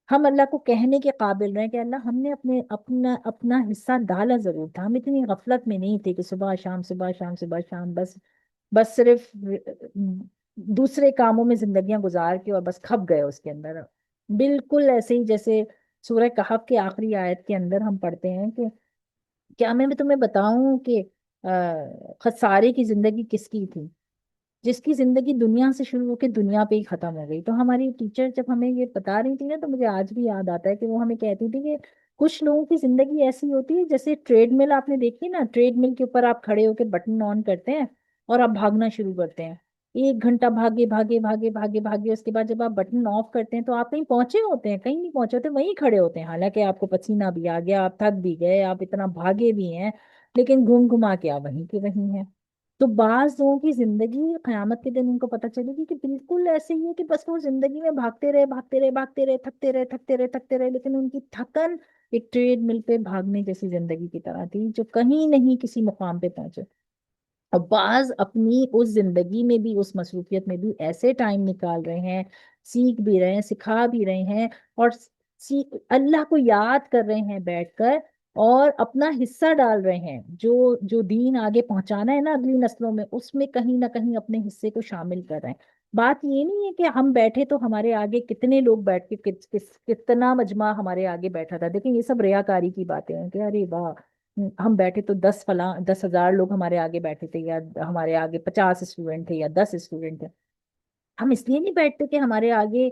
ہم اللہ کو کہنے کے قابل رہیں کہ اللہ ہم نے اپنا حصہ ڈالا ضرور تھا، ہم اتنی غفلت میں نہیں تھے کہ صبح شام صبح شام صبح شام بس صرف دوسرے کاموں میں زندگیاں گزار کے اور بس کھپ گئے اس کے اندر. بالکل ایسے ہی جیسے سورہ کہف کے آخری آیت کے اندر ہم پڑھتے ہیں کہ کیا میں تمہیں بتاؤں کہ خسارے کی زندگی کس کی تھی، جس کی زندگی دنیا سے شروع ہو کے دنیا پہ ہی ختم ہو گئی. تو ہماری ٹیچر جب ہمیں یہ بتا رہی تھی نا، تو مجھے آج بھی یاد آتا ہے کہ وہ ہمیں کہتی تھی کہ کچھ لوگوں کی زندگی ایسی ہوتی ہے جیسے ٹریڈ مل، آپ نے دیکھی نا، ٹریڈ مل کے اوپر آپ کھڑے ہو کے بٹن آن کرتے ہیں اور آپ بھاگنا شروع کرتے ہیں، 1 گھنٹہ بھاگے بھاگے بھاگے بھاگے بھاگے، اس کے بعد جب آپ بٹن آف کرتے ہیں تو آپ کہیں پہنچے ہوتے ہیں، کہیں نہیں پہنچے ہوتے، وہیں کھڑے ہوتے ہیں، حالانکہ آپ کو پسینہ بھی آ گیا، آپ تھک بھی گئے، آپ اتنا بھاگے بھی ہیں، لیکن گھوم گھما کے آپ وہیں کے وہیں ہیں. تو بعض لوگوں کی زندگی قیامت کے دن ان کو پتہ چلے گی کہ بالکل ایسے ہی ہے کہ بس وہ زندگی میں بھاگتے رہے بھاگتے رہے بھاگتے رہے، تھکتے رہے تھکتے رہے تھکتے رہے، لیکن ان کی تھکن ایک ٹریڈ مل پہ بھاگنے جیسی زندگی کی طرح تھی جو کہیں نہیں کسی مقام پہ پہنچے. اور بعض اپنی اس زندگی میں بھی، اس مصروفیت میں بھی ایسے ٹائم نکال رہے ہیں، سیکھ بھی رہے ہیں، سکھا بھی رہے ہیں، اور اللہ کو یاد کر رہے ہیں بیٹھ کر، اور اپنا حصہ ڈال رہے ہیں جو جو دین آگے پہنچانا ہے نا اگلی نسلوں میں، اس میں کہیں نہ کہیں اپنے حصے کو شامل کر رہے ہیں. بات یہ نہیں ہے کہ ہم بیٹھے تو ہمارے آگے کتنے لوگ بیٹھ کے کتنا مجمع ہمارے آگے بیٹھا تھا، دیکھیں یہ سب ریاکاری کی باتیں ہیں کہ ارے واہ ہم بیٹھے تو 10,000 لوگ ہمارے آگے بیٹھے تھے، یا ہمارے آگے 50 اسٹوڈنٹ تھے یا 10 اسٹوڈنٹ تھے. ہم اس لیے نہیں بیٹھتے کہ ہمارے آگے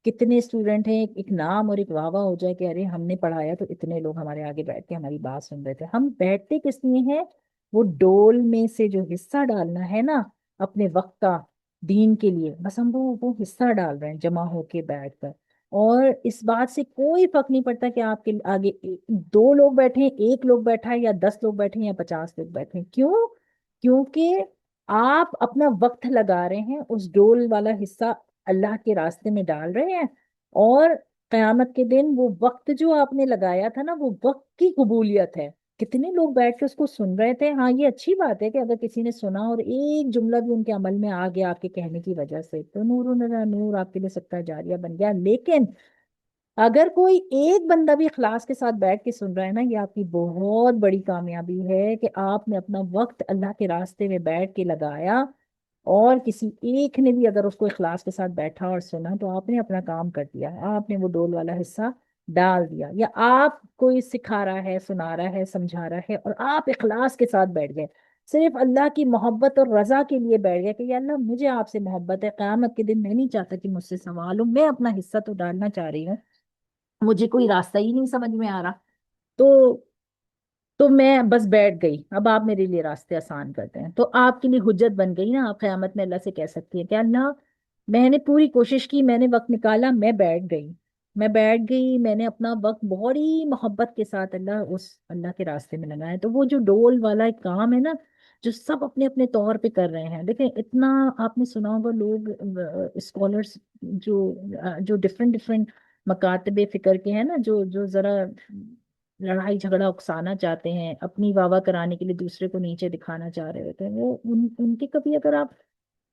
کتنے اسٹوڈنٹ ہیں، ایک نام اور ایک واہ واہ ہو جائے کہ ارے ہم نے پڑھایا تو اتنے لوگ ہمارے آگے بیٹھ کے ہماری بات سن رہے تھے. ہم بیٹھتے کس لیے ہیں؟ وہ ڈول میں سے جو حصہ ڈالنا ہے نا اپنے وقت کا دین کے لیے، بس ہم وہ حصہ ڈال رہے ہیں جمع ہو کے بیٹھ کر. اور اس بات سے کوئی فرق نہیں پڑتا کہ آپ کے آگے 2 لوگ بیٹھے ہیں، 1 لوگ بیٹھا ہے، یا 10 لوگ بیٹھے ہیں، یا 50 لوگ بیٹھے ہیں. کیوں؟ کیونکہ آپ اپنا وقت لگا رہے ہیں، اس ڈول والا حصہ اللہ کے راستے میں ڈال رہے ہیں، اور قیامت کے دن وہ وقت جو آپ نے لگایا تھا نا، وہ وقت کی قبولیت ہے. کتنے لوگ بیٹھ کے اس کو سن رہے تھے. ہاں یہ اچھی بات ہے کہ اگر کسی نے سنا اور ایک جملہ بھی ان کے عمل میں آ گیا آپ کے کہنے کی وجہ سے، تو نور نور آپ کے لیے صدقہ جاریہ بن گیا. لیکن اگر کوئی ایک بندہ بھی اخلاص کے ساتھ بیٹھ کے سن رہا ہے نا، یہ آپ کی بہت بڑی کامیابی ہے کہ آپ نے اپنا وقت اللہ کے راستے میں بیٹھ کے لگایا، اور کسی ایک نے بھی اگر اس کو اخلاص کے ساتھ بیٹھا اور سنا تو آپ نے اپنا کام کر دیا، آپ نے وہ ڈول والا حصہ ڈال دیا. یا آپ کوئی سکھا رہا ہے، سنا رہا ہے، سمجھا رہا ہے، اور آپ اخلاص کے ساتھ بیٹھ گئے، صرف اللہ کی محبت اور رضا کے لیے بیٹھ گئے کہ یا اللہ مجھے آپ سے محبت ہے، قیامت کے دن میں نہیں چاہتا کہ مجھ سے سوال ہو، میں اپنا حصہ تو ڈالنا چاہ رہی ہوں، مجھے کوئی راستہ ہی نہیں سمجھ میں آ رہا. تو تو میں بس بیٹھ گئی، اب آپ میرے لیے راستے آسان کرتے ہیں، تو آپ کے لیے حجت بن گئی نا، آپ قیامت میں اللہ سے کہہ سکتی ہیں کہ اللہ میں نے پوری کوشش کی، میں نے وقت نکالا، میں بیٹھ گئی، میں بیٹھ گئی، میں نے اپنا وقت بڑی محبت کے ساتھ اللہ کے راستے میں لگایا۔ تو وہ جو ڈول والا ایک کام ہے نا، جو سب اپنے اپنے طور پہ کر رہے ہیں، دیکھیں اتنا آپ نے سنا ہوگا لوگ اسکالرس جو جو ڈفرینٹ ڈفرینٹ مکاتب فکر کے ہیں نا، جو ذرا لڑائی جھگڑا اکسانا چاہتے ہیں، اپنی واہ واہ کرانے کے لیے دوسرے کو نیچے دکھانا چاہ رہے ہوتے ہیں، وہ ان کی کبھی اگر آپ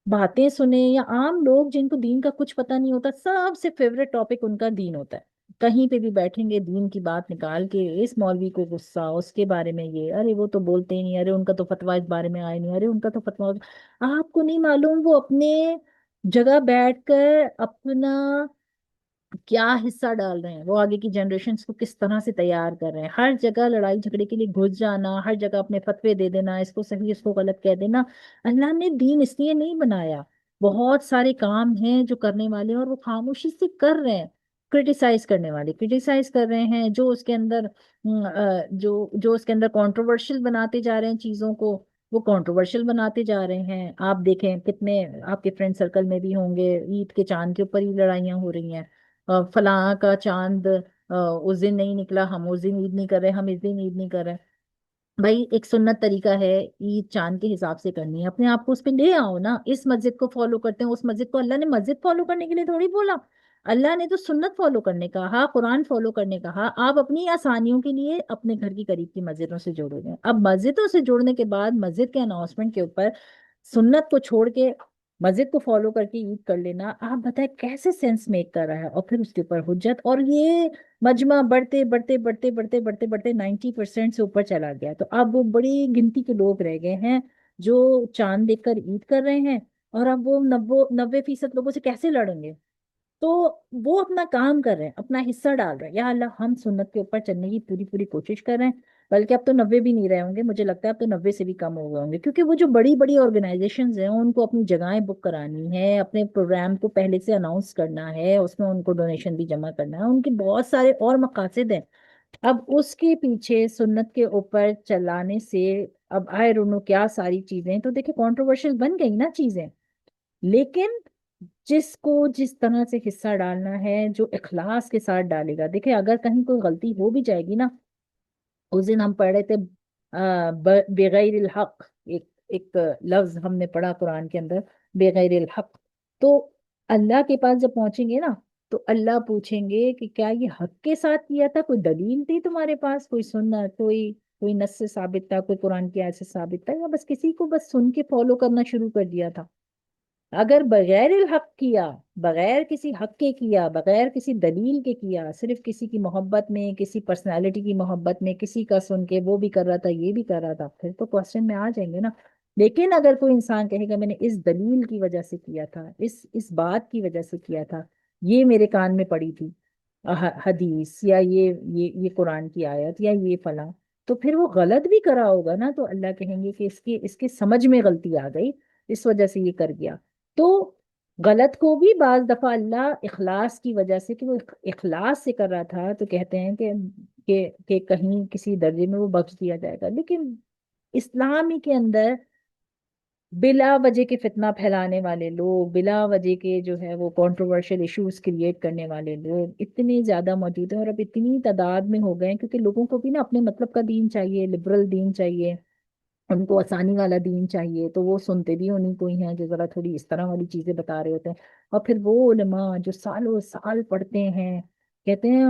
باتیں سنیں، یا عام لوگ جن کو دین کا کچھ پتہ نہیں ہوتا، سب سے فیوریٹ ٹاپک ان کا دین ہوتا ہے، کہیں پہ بھی بیٹھیں گے دین کی بات نکال کے، اس مولوی کو غصہ، اس کے بارے میں یہ، ارے وہ تو بولتے ہی نہیں، ارے ان کا تو فتویٰ اس بارے میں آئے نہیں، ارے ان کا تو فتویٰ۔ آپ کو نہیں معلوم وہ اپنے جگہ بیٹھ کر اپنا کیا حصہ ڈال رہے ہیں، وہ آگے کی جنریشنز کو کس طرح سے تیار کر رہے ہیں، ہر جگہ لڑائی جھگڑے کے لیے گھس جانا، ہر جگہ اپنے فتوے دے دینا، اس کو صحیح اس کو غلط کہہ دینا۔ اللہ نے دین اس لیے نہیں بنایا، بہت سارے کام ہیں جو کرنے والے ہیں اور وہ خاموشی سے کر رہے ہیں، کرٹیسائز کرنے والے کرٹیسائز کر رہے ہیں، جو اس کے اندر جو اس کے اندر کنٹروورشل بناتے جا رہے ہیں چیزوں کو، وہ کنٹروورشل بناتے جا رہے ہیں۔ آپ دیکھیں کتنے آپ کے فرینڈ سرکل میں بھی ہوں گے، عید کے چاند کے اوپر ہی لڑائیاں ہو رہی ہیں، فلاں کا چاند اس دن نہیں نکلا، ہم اس دن عید نہیں کر رہے، ہم اس دن عید نہیں کر رہے۔ بھائی ایک سنت طریقہ ہے عید چاند کے حساب سے کرنی ہے، اپنے آپ کو اس پہ لے آؤ نا، اس مسجد کو فالو کرتے ہیں، اس مسجد کو، اللہ نے مسجد فالو کرنے کے لیے تھوڑی بولا، اللہ نے تو سنت فالو کرنے کا کہا، قرآن فالو کرنے کا کہا۔ آپ اپنی آسانیوں کے لیے اپنے گھر کی قریب کی مسجدوں سے جوڑو گے، اب مسجدوں سے جوڑنے کے بعد مسجد کے اناؤنسمنٹ کے اوپر سنت کو چھوڑ کے مسجد کو فالو کر کے عید کر لینا، آپ بتائیں کیسے سینس میک کر رہا ہے؟ اور پھر اس کے اوپر حجت، اور یہ مجمع بڑھتے بڑھتے بڑھتے بڑھتے بڑھتے بڑھتے 90% سے اوپر چلا گیا، تو اب وہ بڑی گنتی کے لوگ رہ گئے ہیں جو چاند دیکھ کر عید کر رہے ہیں، اور اب وہ 90% لوگوں سے کیسے لڑیں گے؟ تو وہ اپنا کام کر رہے ہیں، اپنا حصہ ڈال رہے ہیں، یا اللہ ہم سنت کے اوپر چلنے کی پوری پوری کوشش کر رہے ہیں، بلکہ اب تو 90 بھی نہیں رہے ہوں گے، مجھے لگتا ہے اب تو 90 سے بھی کم ہو گئے ہوں گے، کیونکہ وہ جو بڑی بڑی آرگنائزیشنز ہیں ان کو اپنی جگہیں بک کرانی ہے، اپنے پروگرام کو پہلے سے اناؤنس کرنا ہے، اس میں ان کو ڈونیشن بھی جمع کرنا ہے، ان کے بہت سارے اور مقاصد ہیں، اب اس کے پیچھے سنت کے اوپر چلانے سے اب آئے رونو کیا ساری چیزیں، تو دیکھیں کنٹروورشل بن گئی نا چیزیں، لیکن جس کو جس طرح سے حصہ ڈالنا ہے، جو اخلاص کے ساتھ ڈالے گا، دیکھیں اگر کہیں کوئی غلطی ہو بھی جائے گی نا، اس دن ہم پڑھ رہے تھے بغیر الحق، ایک لفظ ہم نے پڑھا قرآن کے اندر، بغیر الحق، تو اللہ کے پاس جب پہنچیں گے نا تو اللہ پوچھیں گے کہ کیا یہ حق کے ساتھ کیا تھا، کوئی دلیل تھی تمہارے پاس، کوئی سننا، کوئی نص سے ثابت تھا، کوئی قرآن کی آیت سے ثابت تھا، یا بس کسی کو بس سن کے فالو کرنا شروع کر دیا تھا؟ اگر بغیر الحق کیا، بغیر کسی حق کے کیا، بغیر کسی دلیل کے کیا، صرف کسی کی محبت میں، کسی پرسنالٹی کی محبت میں، کسی کا سن کے وہ بھی کر رہا تھا یہ بھی کر رہا تھا، پھر تو کوشچن میں آ جائیں گے نا۔ لیکن اگر کوئی انسان کہے گا میں نے اس دلیل کی وجہ سے کیا تھا، اس بات کی وجہ سے کیا تھا، یہ میرے کان میں پڑی تھی حدیث، یا یہ قرآن کی آیت، یا یہ فلاں، تو پھر وہ غلط بھی کرا ہوگا نا، تو اللہ کہیں گے کہ اس کے سمجھ میں غلطی آ گئی، اس وجہ سے یہ کر گیا۔ تو غلط کو بھی بعض دفعہ اللہ اخلاص کی وجہ سے، کہ وہ اخلاص سے کر رہا تھا، تو کہتے ہیں کہ کہیں کسی درجے میں وہ بخش دیا جائے گا، لیکن اسلامی کے اندر بلا وجہ کے فتنہ پھیلانے والے لوگ، بلا وجہ کے جو ہے وہ کنٹروورشل ایشوز کریٹ کرنے والے لوگ اتنے زیادہ موجود ہیں، اور اب اتنی تعداد میں ہو گئے ہیں، کیونکہ لوگوں کو بھی نا اپنے مطلب کا دین چاہیے، لبرل دین چاہیے، ان کو آسانی والا دین چاہیے، تو وہ سنتے بھی انہیں کوئی ہیں جو ذرا تھوڑی اس طرح والی چیزیں بتا رہے ہوتے ہیں، اور پھر وہ علماء جو سالوں سال پڑھتے ہیں، کہتے ہیں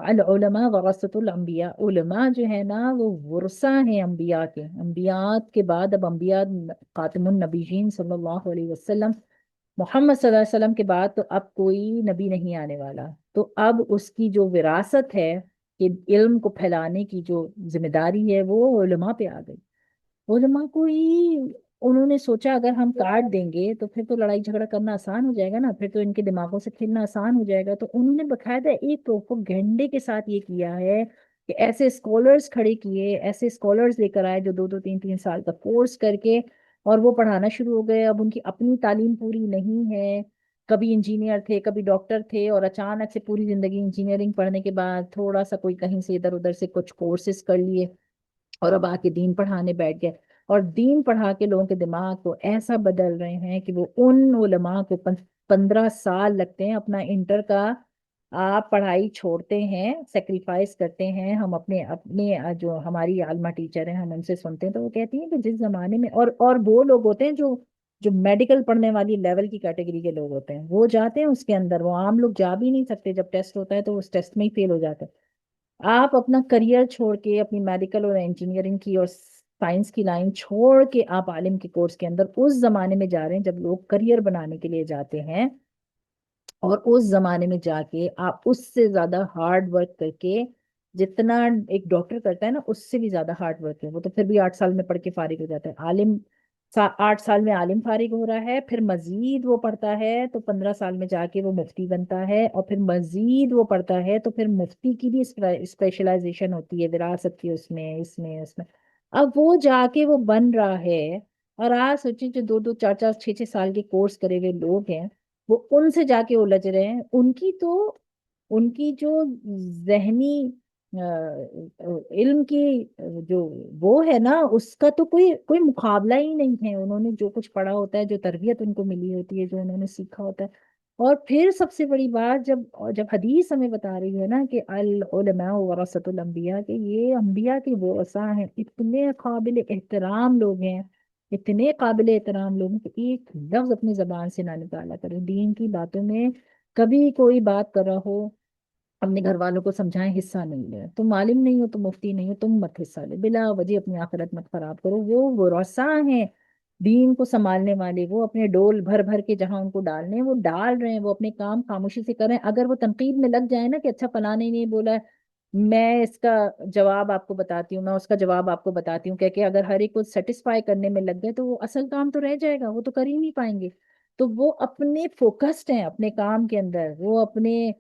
العلماء ورثۃ الانبیاء، علماء جو ہے نا وہ ورثہ ہیں انبیاء کے، انبیاء کے بعد اب انبیاء، خاتم النبیین صلی اللہ علیہ وسلم، محمد صلی اللہ علیہ وسلم کے بعد تو اب کوئی نبی نہیں آنے والا، تو اب اس کی جو وراثت ہے کہ علم کو پھیلانے کی جو ذمہ داری ہے وہ علماء پہ آ گئی۔ علماء کو ہی انہوں نے سوچا اگر ہم کاٹ دیں گے تو پھر تو لڑائی جھگڑا کرنا آسان ہو جائے گا نا، پھر تو ان کے دماغوں سے کھیلنا آسان ہو جائے گا، تو انہوں نے باقاعدہ ایک پروپیگنڈے کے ساتھ یہ کیا ہے کہ ایسے اسکالرز کھڑے کیے، ایسے اسکالرز لے کر آئے جو دو دو تین تین سال کا کورس کر کے، اور وہ پڑھانا شروع ہو گئے، اب ان کی اپنی تعلیم پوری نہیں ہے، کبھی انجینئر تھے کبھی ڈاکٹر تھے، اور اچانک سے پوری زندگی انجینئرنگ پڑھنے کے بعد تھوڑا سا کوئی کہیں سے ادھر ادھر سے کچھ کورسز کر لیے، اور اب آ کے دین پڑھانے بیٹھ گئے، اور دین پڑھا کے لوگوں کے دماغ کو ایسا بدل رہے ہیں کہ وہ ان علماء کو 15 سال لگتے ہیں اپنا انٹر کا، آپ پڑھائی چھوڑتے ہیں، سیکریفائس کرتے ہیں۔ ہم اپنے اپنے جو ہماری عالمہ ٹیچر ہیں ہم ان سے سنتے ہیں تو وہ کہتی ہیں کہ جس زمانے میں، اور وہ لوگ ہوتے ہیں جو جو میڈیکل پڑھنے والی لیول کی کیٹیگری کے لوگ ہوتے ہیں، وہ جاتے ہیں اس کے اندر، وہ عام لوگ جا بھی نہیں سکتے، جب ٹیسٹ ہوتا ہے تو اس ٹیسٹ میں ہی فیل ہو جاتے ہیں۔ آپ اپنا کریئر چھوڑ کے، اپنی میڈیکل اور انجینئرنگ کی اور سائنس کی لائن چھوڑ کے آپ عالم کے کورس کے اندر اس زمانے میں جا رہے ہیں جب لوگ کریئر بنانے کے لیے جاتے ہیں، اور اس زمانے میں جا کے آپ اس سے زیادہ ہارڈ ورک کر کے، جتنا ایک ڈاکٹر کرتا ہے نا اس سے بھی زیادہ ہارڈ ورک ہے، وہ تو پھر بھی 8 سال میں پڑھ کے فارغ ہو جاتا ہے، عالم 8 سال میں عالم فارغ ہو رہا ہے، پھر مزید وہ پڑھتا ہے تو 15 سال میں جا کے وہ مفتی بنتا ہے، اور پھر مزید وہ پڑھتا ہے تو پھر مفتی کی بھی اسپیشلائزیشن ہوتی ہے وراثت کی، اس میں اب وہ جا کے وہ بن رہا ہے۔ اور آج سوچیں جو 2 2 4 4 6 6 سال کے کورس کرے ہوئے لوگ ہیں، وہ ان سے جا کے الجھ رہے ہیں، ان کی جو ذہنی علم کی جو وہ ہے نا، اس کا تو کوئی کوئی مقابلہ ہی نہیں ہے، انہوں نے جو کچھ پڑھا ہوتا ہے، جو تربیت ان کو ملی ہوتی ہے، جو انہوں نے سیکھا ہوتا ہے۔ اور پھر سب سے بڑی بات، جب حدیث ہمیں بتا رہی ہے نا کہ العلماء ورثۃ الانبیاء، کہ یہ انبیاء کے ورثاء ہیں، اتنے قابل احترام لوگ ہیں، اتنے قابل احترام لوگ ہیں کہ ایک لفظ اپنی زبان سے نہ نکالا کریں دین کی باتوں میں۔ کبھی کوئی بات کر رہا ہو، اپنے گھر والوں کو سمجھائیں حصہ نہیں لے، تم عالم نہیں ہو، تم مفتی نہیں ہو، تم مت حصہ لے، بلا وجہ اپنی آخرت مت خراب کرو۔ وہ ورثاء ہیں دین کو سنبھالنے والے، وہ اپنے ڈول بھر بھر کے جہاں ان کو ڈالنے ہیں وہ ڈال رہے ہیں، وہ اپنے کام خاموشی سے کر رہے ہیں۔ اگر وہ تنقید میں لگ جائے نا کہ اچھا فلاں نے نہیں بولا ہے، میں اس کا جواب آپ کو بتاتی ہوں، میں اس کا جواب آپ کو بتاتی ہوں، کہ اگر ہر ایک کو سیٹسفائی کرنے میں لگ گئے تو وہ اصل کام تو رہ جائے گا، وہ تو کر ہی نہیں پائیں گے۔ تو وہ اپنے فوکسڈ ہیں اپنے کام کے اندر، وہ اپنے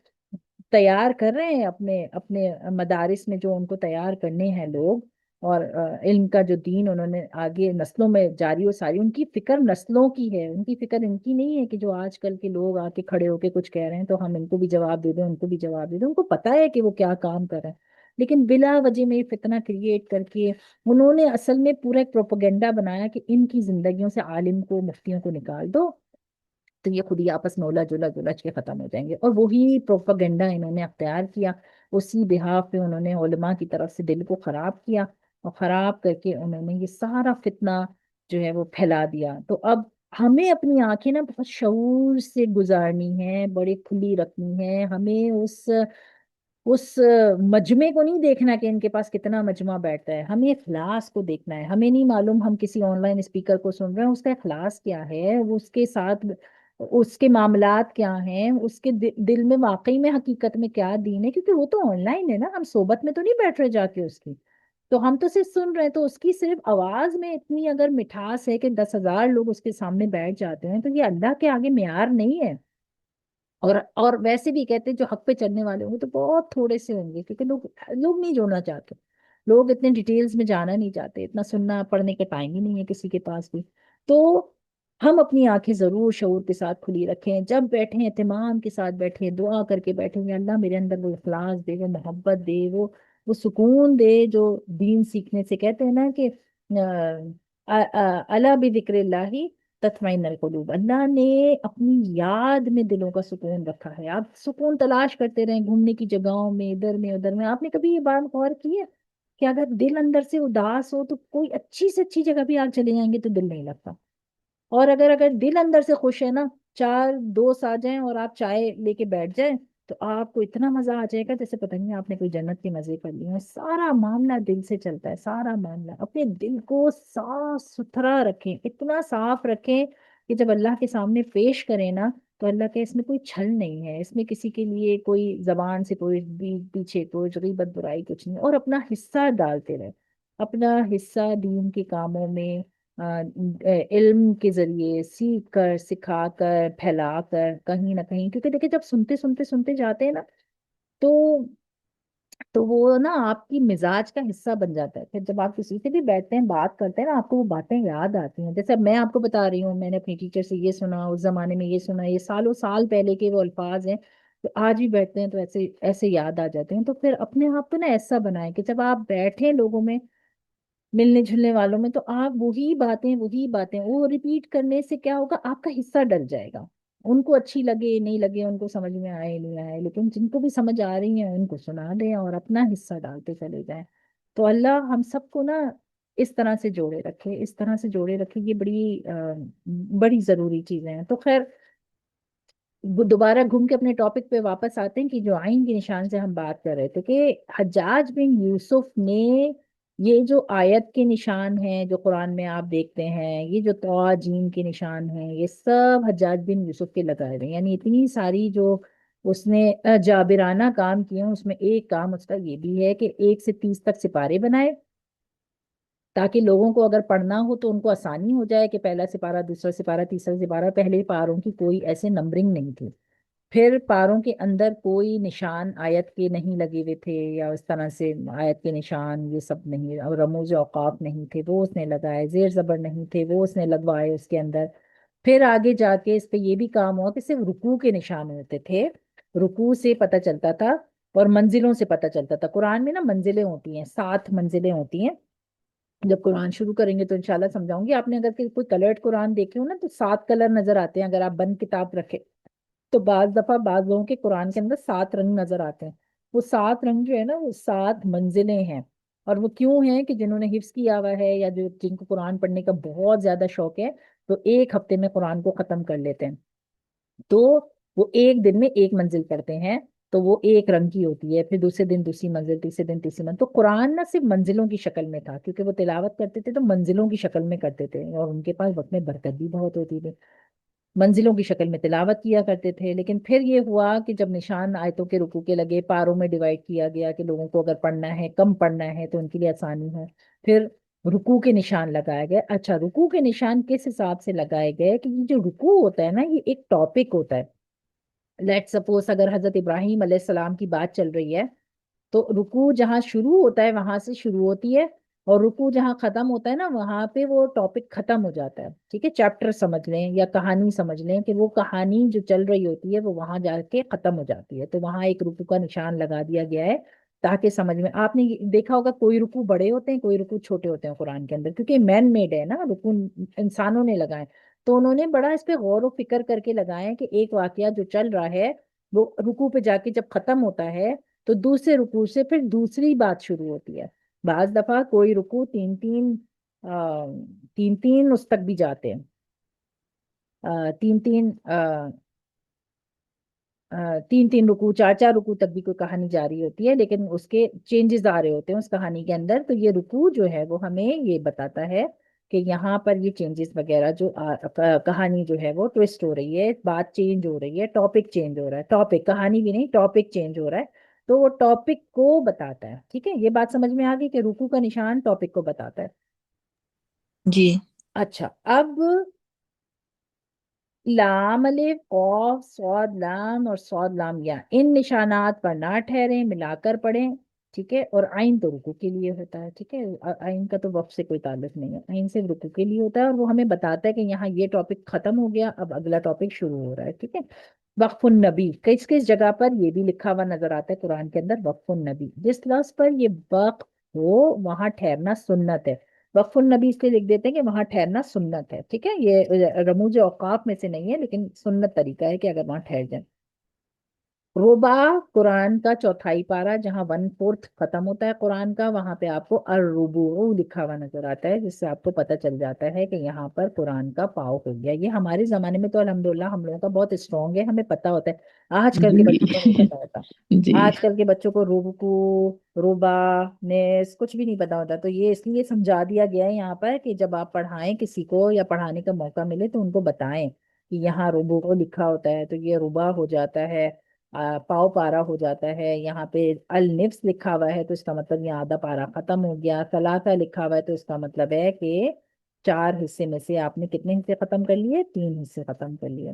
تیار کر رہے ہیں اپنے اپنے مدارس میں جو ان کو تیار کرنے ہیں لوگ، اور علم کا جو دین انہوں نے آگے نسلوں میں جاری و ساری، ان کی فکر نسلوں کی ہے، ان کی فکر ان کی نہیں ہے کہ جو آج کل کے لوگ آ کے کھڑے ہو کے کچھ کہہ رہے ہیں تو ہم ان کو بھی جواب دے دیں، ان کو بھی جواب دے دیں۔ ان کو پتا ہے کہ وہ کیا کام کر رہے ہیں، لیکن بلا وجہ میں یہ فتنہ کریٹ کر کے انہوں نے اصل میں پورا ایک پروپیگنڈا بنایا کہ ان کی زندگیوں سے عالم کو، مفتیوں کو نکال دو تو یہ خود ہی آپس میں الجھ کے ختم ہو جائیں گے، اور وہی پروپیگنڈا انہوں نے اختیار کیا، اسی بہاف پہ انہوں نے علماء کی طرف سے دل کو خراب کیا، اور خراب کر کے انہوں نے یہ سارا فتنہ جو ہے وہ پھیلا دیا۔ تو اب ہمیں اپنی آنکھیں نا بہت شعور سے گزارنی ہے، بڑی کھلی رکھنی ہے، ہمیں اس مجمع کو نہیں دیکھنا کہ ان کے پاس کتنا مجمع بیٹھتا ہے، ہمیں اخلاص کو دیکھنا ہے۔ ہمیں نہیں معلوم ہم کسی آن لائن اسپیکر کو سن رہے ہیں اس کا اخلاص کیا ہے، وہ اس کے ساتھ اس کے معاملات کیا ہیں، اس کے دل میں واقعی میں حقیقت میں کیا دین ہے، کیونکہ وہ تو آن لائن ہے نا، ہم صحبت میں تو نہیں بیٹھ رہے جا کے اس کی، تو ہم تو صرف سن رہے ہیں۔ تو اس کی صرف آواز میں اتنی اگر مٹھاس ہے کہ 10,000 لوگ اس کے سامنے بیٹھ جاتے ہیں، تو یہ اللہ کے آگے معیار نہیں ہے۔ اور ویسے بھی کہتے ہیں جو حق پہ چلنے والے ہوں گے تو بہت تھوڑے سے ہوں گے، کیونکہ لوگ نہیں جوڑنا چاہتے، لوگ اتنے ڈیٹیلز میں جانا نہیں چاہتے، اتنا سننا پڑھنے کا ٹائم ہی نہیں ہے کسی کے پاس بھی۔ تو ہم اپنی آنکھیں ضرور شعور کے ساتھ کھلی رکھیں، جب بیٹھیں اہتمام کے ساتھ بیٹھیں، دعا کر کے بیٹھیں گے اللہ میرے اندر وہ اخلاص دے، وہ محبت دے، وہ سکون دے جو دین سیکھنے سے کہتے ہیں نا کہ اللہ بذکر اللہ تطمئن القلوب، اللہ نے اپنی یاد میں دلوں کا سکون رکھا ہے۔ آپ سکون تلاش کرتے رہیں گھومنے کی جگہوں میں، ادھر میں ادھر میں، آپ نے کبھی یہ بات غور کی ہے کہ اگر دل اندر سے اداس ہو تو کوئی اچھی سے اچھی جگہ بھی آپ چلے جائیں گے تو دل نہیں لگتا، اور اگر دل اندر سے خوش ہے نا، 4 دوست آ جائیں اور آپ چائے لے کے بیٹھ جائیں تو آپ کو اتنا مزہ آ جائے گا جیسے پتہ نہیں آپ نے کوئی جنت کے مزے کر لیے ہیں۔ سارا معاملہ دل سے چلتا ہے، سارا معاملہ۔ اپنے دل کو صاف ستھرا رکھیں، اتنا صاف رکھیں کہ جب اللہ کے سامنے پیش کریں نا تو اللہ کے اس میں کوئی چھل نہیں ہے، اس میں کسی کے لیے کوئی زبان سے کوئی پیچھے کوئی غیبت برائی کچھ نہیں، اور اپنا حصہ ڈالتے رہے، اپنا حصہ دین کے کاموں میں، علم کے ذریعے سیکھ کر، سکھا کر، پھیلا کر کہیں نہ کہیں، کیونکہ دیکھیں جب سنتے سنتے سنتے جاتے ہیں نا تو تو وہ نا آپ کی مزاج کا حصہ بن جاتا ہے، پھر جب آپ کسی سے بھی بیٹھتے ہیں بات کرتے ہیں نا آپ کو وہ باتیں یاد آتی ہیں، جیسے اب میں آپ کو بتا رہی ہوں میں نے اپنی ٹیچر سے یہ سنا، اس زمانے میں یہ سنا، یہ سالوں سال پہلے کے وہ الفاظ ہیں، تو آج بھی بیٹھتے ہیں تو ایسے ایسے یاد آ جاتے ہیں۔ تو پھر اپنے آپ کو نا ایسا بنائیں کہ جب آپ بیٹھیں لوگوں میں ملنے جلنے والوں میں تو آپ وہی باتیں وہ ریپیٹ کرنے سے کیا ہوگا، آپ کا حصہ ڈل جائے گا. ان کو اچھی لگے نہیں لگے، ان کو سمجھ میں آئے نہیں آئے، لیکن جن کو بھی سمجھ آ رہی ہیں ان کو سنا دیں اور اپنا حصہ ڈالتے چلے جائیں. تو اللہ ہم سب کو نا اس طرح سے جوڑے رکھے، اس طرح سے جوڑے رکھے. یہ بڑی ضروری چیزیں ہیں. تو خیر وہ دوبارہ گھوم کے اپنے ٹاپک پہ واپس آتے ہیں کہ جو عین کے نشان سے ہم بات کر رہے تھے کہ حجاج بن یوسف نے یہ جو آیت کے نشان ہیں جو قرآن میں آپ دیکھتے ہیں، یہ جو طا جیم کے نشان ہیں، یہ سب حجاج بن یوسف کے لگائے ہوئے ہیں. یعنی اتنی ساری جو اس نے جابرانہ کام کیے ہیں، اس میں ایک کام اس کا یہ بھی ہے کہ 1 سے 30 تک سپارے بنائے تاکہ لوگوں کو اگر پڑھنا ہو تو ان کو آسانی ہو جائے کہ پہلا سپارہ، دوسرا سپارہ، تیسرا سپارہ. پہلے پاروں کی کوئی ایسے نمبرنگ نہیں تھی. پھر پاروں کے اندر کوئی نشان آیت کے نہیں لگے ہوئے تھے، یا اس طرح سے آیت کے نشان یہ سب نہیں، اور رموز اوقاف نہیں تھے وہ اس نے لگائے، زیر زبر نہیں تھے وہ اس نے لگوائے اس کے اندر. پھر آگے جا کے اس پہ یہ بھی کام ہوا کہ صرف رکوع کے نشان ہوتے تھے. رکوع سے پتہ چلتا تھا اور منزلوں سے پتہ چلتا تھا. قرآن میں نا منزلیں ہوتی ہیں، 7 منزلیں ہوتی ہیں. جب قرآن شروع کریں گے تو انشاءاللہ سمجھاؤں گی. آپ نے اگر کوئی کلرڈ قرآن دیکھے ہو نا تو 7 کلر نظر آتے ہیں اگر آپ بند کتاب رکھے تو. بعض دفعہ بعض لوگوں کے قرآن کے اندر 7 رنگ نظر آتے ہیں. وہ 7 رنگ جو ہے نا وہ 7 منزلیں ہیں. اور وہ کیوں ہیں کہ جنہوں نے حفظ کیا ہوا ہے یا جن کو قرآن پڑھنے کا بہت زیادہ شوق ہے تو ایک ہفتے میں قرآن کو ختم کر لیتے ہیں. تو وہ ایک دن میں ایک منزل پڑھتے ہیں تو وہ ایک رنگ کی ہوتی ہے. پھر دوسرے دن دوسری منزل، تیسرے دن تیسری منزل. تو قرآن نہ صرف منزلوں کی شکل میں تھا کیونکہ وہ تلاوت کرتے تھے تو منزلوں کی شکل میں کرتے تھے، اور ان کے پاس وقت میں برکت بھی بہت ہوتی تھی. منزلوں کی شکل میں تلاوت کیا کرتے تھے. لیکن پھر یہ ہوا کہ جب نشان آیتوں کے رکوع کے لگے، پاروں میں ڈیوائڈ کیا گیا کہ لوگوں کو اگر پڑھنا ہے، کم پڑھنا ہے تو ان کے لیے آسانی ہے. پھر رکوع کے نشان لگائے گئے. اچھا رکوع کے نشان کس حساب سے لگائے گئے کہ یہ جو رکوع ہوتا ہے نا یہ ایک ٹاپک ہوتا ہے. لیٹ سپوز اگر حضرت ابراہیم علیہ السلام کی بات چل رہی ہے تو رکوع جہاں شروع ہوتا ہے وہاں سے شروع ہوتی ہے، اور رکوع جہاں ختم ہوتا ہے نا وہاں پہ وہ ٹاپک ختم ہو جاتا ہے. ٹھیک ہے، چیپٹر سمجھ لیں یا کہانی سمجھ لیں کہ وہ کہانی جو چل رہی ہوتی ہے وہ وہاں جا کے ختم ہو جاتی ہے. تو وہاں ایک رکوع کا نشان لگا دیا گیا ہے تاکہ سمجھ میں. آپ نے دیکھا ہوگا کوئی رکوع بڑے ہوتے ہیں کوئی رکوع چھوٹے ہوتے ہیں قرآن کے اندر، کیونکہ مین میڈ ہے نا رکوع، انسانوں نے لگائے. تو انہوں نے بڑا اس پہ غور و فکر کر کے لگائے کہ ایک واقعہ جو چل رہا ہے وہ رکوع پہ جا کے جب ختم ہوتا ہے تو دوسرے رکوع سے پھر دوسری بات شروع ہوتی ہے. بعض دفعہ کوئی رکوع تین تین اس تک بھی جاتے ہیں، تین تین تین تین رکوع، چار چار رکوع تک بھی کوئی کہانی جاری ہوتی ہے، لیکن اس کے چینجز آ رہے ہوتے ہیں اس کہانی کے اندر. تو یہ رکوع جو ہے وہ ہمیں یہ بتاتا ہے کہ یہاں پر یہ چینجز وغیرہ جو کہانی جو ہے وہ ٹویسٹ ہو رہی ہے، بات چینج ہو رہی ہے، ٹاپک چینج ہو رہا ہے. ٹاپک کہانی بھی نہیں، ٹاپک چینج ہو رہا ہے. تو وہ ٹاپک کو بتاتا ہے. ٹھیک ہے، یہ بات سمجھ میں آ گئی کہ رکوع کا نشان ٹاپک کو بتاتا ہے. جی. اچھا اب لام الف قاف صاد لام اور صاد لام یا ان نشانات پر نہ ٹھہریں، ملا کر پڑھیں. ٹھیک ہے، اور آئین تو رکوع کے لیے ہوتا ہے. ٹھیک ہے، آئین کا تو وقف سے کوئی تعلق نہیں ہے، آئین صرف رکوع کے لیے ہوتا ہے، اور وہ ہمیں بتاتا ہے کہ یہاں یہ ٹاپک ختم ہو گیا اب اگلا ٹاپک شروع ہو رہا ہے. ٹھیک ہے. وقف النبی کس کس جگہ پر یہ بھی لکھا ہوا نظر آتا ہے قرآن کے اندر. وقف النبی جس لفظ پر یہ وقف ہو وہاں ٹھہرنا سنت ہے. وقف النبی اس لیے لکھ دیتے ہیں کہ وہاں ٹھہرنا سنت ہے. ٹھیک ہے، یہ رموز اوقاف میں سے نہیں ہے لیکن سنت طریقہ ہے کہ اگر وہاں ٹھہر جائیں. ربع قرآن کا چوتھائی پارہ جہاں 1/4 ختم ہوتا ہے قرآن کا، وہاں پہ آپ کو الربوع لکھا ہوا نظر آتا ہے، جس سے آپ کو پتہ چل جاتا ہے کہ یہاں پر قرآن کا پاؤ ہو گیا. یہ ہمارے زمانے میں تو الحمدللہ ہم لوگوں کا بہت اسٹرانگ ہے، ہمیں پتہ ہوتا ہے. آج کل کے بچوں کو نہیں جی پتہ ہوتا. جی آج کل کے بچوں کو ربع، ربع، نس کچھ بھی نہیں پتا ہوتا. تو یہ اس لیے سمجھا دیا گیا ہے یہاں پر کہ جب آپ پڑھائیں کسی کو یا پڑھانے کا موقع ملے تو ان کو بتائیں کہ یہاں ربع لکھا ہوتا ہے تو یہ ربع ہو جاتا ہے، پاؤ پارا ہو جاتا ہے. یہاں پہ النفس لکھا ہوا ہے تو اس کا مطلب یہ آدھا پارا ختم ہو گیا. ثلاثہ لکھا ہوا ہے تو اس کا مطلب ہے کہ 4 حصے میں سے آپ نے کتنے حصے ختم کر لیے؟ 3 حصے ختم کر لیے.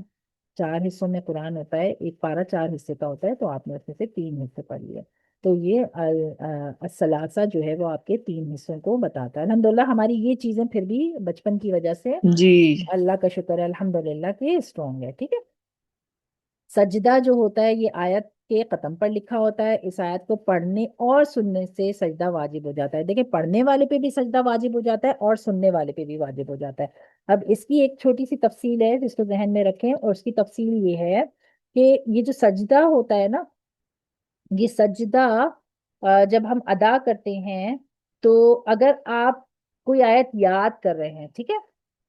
4 حصوں میں قرآن ہوتا ہے، ایک پارا 4 حصے کا ہوتا ہے تو آپ نے اس میں سے 3 حصے پڑھ لیے. تو یہ الثلاثہ جو ہے وہ آپ کے 3 حصوں کو بتاتا ہے. الحمدللہ ہماری یہ چیزیں پھر بھی بچپن کی وجہ سے جی اللہ کا شکر ہے الحمدللہ کہ اسٹرانگ ہے. ٹھیک ہے. سجدہ جو ہوتا ہے یہ آیت کے ختم پر لکھا ہوتا ہے، اس آیت کو پڑھنے اور سننے سے سجدہ واجب ہو جاتا ہے۔ دیکھیں پڑھنے والے پہ بھی سجدہ واجب ہو جاتا ہے اور سننے والے پہ بھی واجب ہو جاتا ہے۔ اب اس کی ایک چھوٹی سی تفصیل ہے جس کو ذہن میں رکھیں، اور اس کی تفصیل یہ ہے کہ یہ جو سجدہ ہوتا ہے نا، یہ سجدہ جب ہم ادا کرتے ہیں تو اگر آپ کوئی آیت یاد کر رہے ہیں، ٹھیک ہے،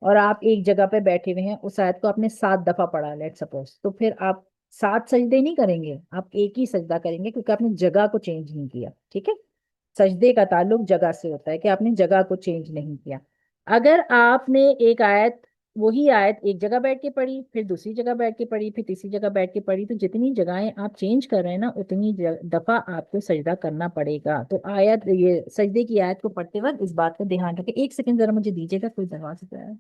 اور آپ ایک جگہ پہ بیٹھے ہوئے ہیں، اس آیت کو آپ نے 7 دفعہ پڑھا لیٹ سپوز، تو پھر آپ 7 سجدے نہیں کریں گے، آپ ایک ہی سجدہ کریں گے کیونکہ آپ نے جگہ کو چینج نہیں کیا، ٹھیک ہے۔ سجدے کا تعلق جگہ سے ہوتا ہے کہ آپ نے جگہ کو چینج نہیں کیا۔ اگر آپ نے ایک آیت، وہی آیت ایک جگہ بیٹھ کے پڑھی، پھر دوسری جگہ بیٹھ کے پڑھی، پھر تیسری جگہ بیٹھ کے پڑھی، تو جتنی جگہیں آپ چینج کر رہے ہیں نا اتنی دفعہ آپ کو سجدہ کرنا پڑے گا۔ تو آیت، یہ سجدے کی آیت کو پڑھتے وقت اس بات کا دھیان رکھیں۔ 1 سیکنڈ ذرا مجھے دیجیے گا، کوئی دروازہ ہے۔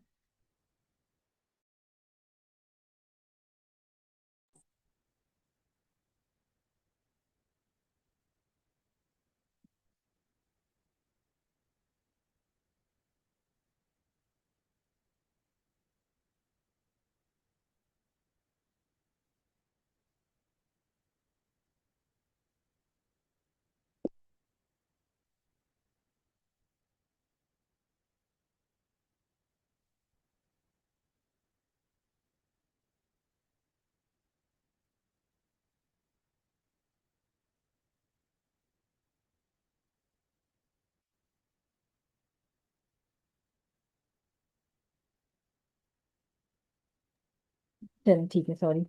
چلیں ٹھیک ہے، سوری۔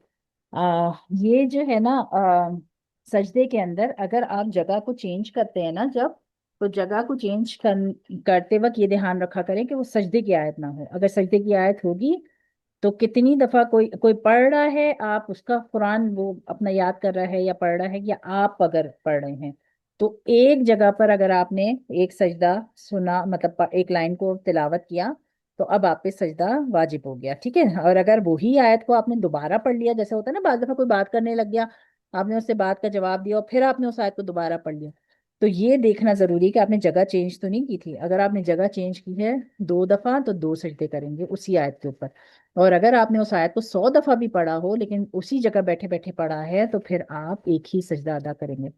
یہ جو ہے نا سجدے کے اندر اگر آپ جگہ کو چینج کرتے ہیں نا جب، تو جگہ کو چینج کرتے وقت یہ دھیان رکھا کریں کہ وہ سجدے کی آیت نہ ہو۔ اگر سجدے کی آیت ہوگی تو کتنی دفعہ کوئی کوئی پڑھ رہا ہے، آپ اس کا قرآن وہ اپنا یاد کر رہا ہے یا پڑھ رہا ہے، یا آپ اگر پڑھ رہے ہیں، تو ایک جگہ پر اگر آپ نے ایک سجدہ سنا، مطلب ایک لائن کو تلاوت کیا، تو اب آپ پہ سجدہ واجب ہو گیا، ٹھیک ہے۔ اور اگر وہی آیت کو آپ نے دوبارہ پڑھ لیا، جیسے ہوتا ہے نا بعض دفعہ کوئی بات کرنے لگ گیا، آپ نے اس سے بات کا جواب دیا اور پھر آپ نے اس آیت کو دوبارہ پڑھ لیا، تو یہ دیکھنا ضروری ہے کہ آپ نے جگہ چینج تو نہیں کی تھی۔ اگر آپ نے جگہ چینج کی ہے 2 دفعہ تو 2 سجدے کریں گے اسی آیت کے اوپر۔ اور اگر آپ نے اس آیت کو 100 دفعہ بھی پڑھا ہو لیکن اسی جگہ بیٹھے بیٹھے پڑھا ہے، تو پھر آپ ایک ہی سجدہ ادا کریں گے۔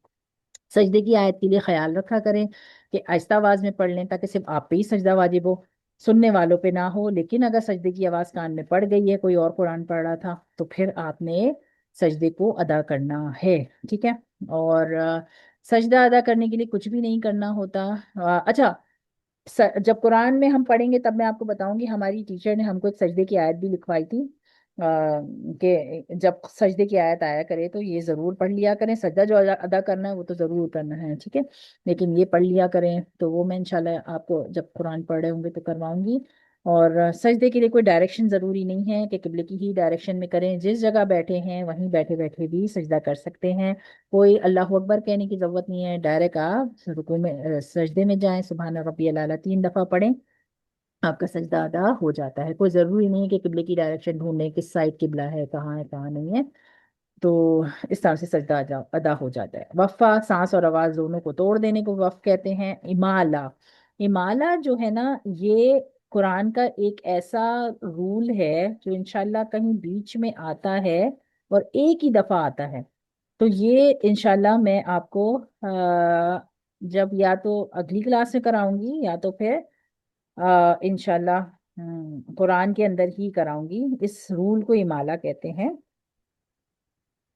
سجدے کی آیت کے لیے خیال رکھا کریں کہ آہستہ آواز میں پڑھ لیں تاکہ صرف آپ پہ ہی سجدہ واجب ہو، سننے والوں پہ نہ ہو۔ لیکن اگر سجدے کی آواز کان میں پڑ گئی ہے، کوئی اور قرآن پڑھ رہا تھا، تو پھر آپ نے سجدے کو ادا کرنا ہے، ٹھیک ہے۔ اور سجدہ ادا کرنے کے لیے کچھ بھی نہیں کرنا ہوتا۔ اچھا، جب قرآن میں ہم پڑھیں گے تب میں آپ کو بتاؤں گی، ہماری ٹیچر نے ہم کو ایک سجدے کی آیت بھی لکھوائی تھی، کہ جب سجدے کی آیت آیا کرے تو یہ ضرور پڑھ لیا کریں۔ سجدہ جو ادا کرنا ہے وہ تو ضرور کرنا ہے، ٹھیک ہے، لیکن یہ پڑھ لیا کریں، تو وہ میں انشاءاللہ آپ کو جب قرآن پڑھ رہے ہوں گے تو کرواؤں گی۔ اور سجدے کے لیے کوئی ڈائریکشن ضروری نہیں ہے کہ قبلے کی ہی ڈائریکشن میں کریں، جس جگہ بیٹھے ہیں وہیں بیٹھے بیٹھے بھی سجدہ کر سکتے ہیں۔ کوئی اللہ اکبر کہنے کی ضرورت نہیں ہے، ڈائریکٹ آپ رکوع میں سجدے میں جائیں، سبحان ربی الاعلیٰ 3 دفعہ پڑھیں، آپ کا سجدہ ادا ہو جاتا ہے۔ کوئی ضروری نہیں ہے کہ قبلے کی ڈائریکشن ڈھونڈیں، کس سائڈ قبلہ ہے کہاں نہیں ہے، تو اس طرح سے سجدہ ادا ہو جاتا ہے۔ وقفہ، سانس اور آواز دونوں کو توڑ دینے کو وقف کہتے ہیں۔ امالہ، امالہ جو ہے نا، یہ قرآن کا ایک ایسا رول ہے جو انشاءاللہ کہیں بیچ میں آتا ہے اور ایک ہی دفعہ آتا ہے، تو یہ انشاءاللہ میں آپ کو جب یا تو اگلی کلاس میں کراؤں گی یا تو پھر انشاءاللہ قرآن کے اندر ہی کراؤں گی۔ اس رول کو امالہ کہتے ہیں۔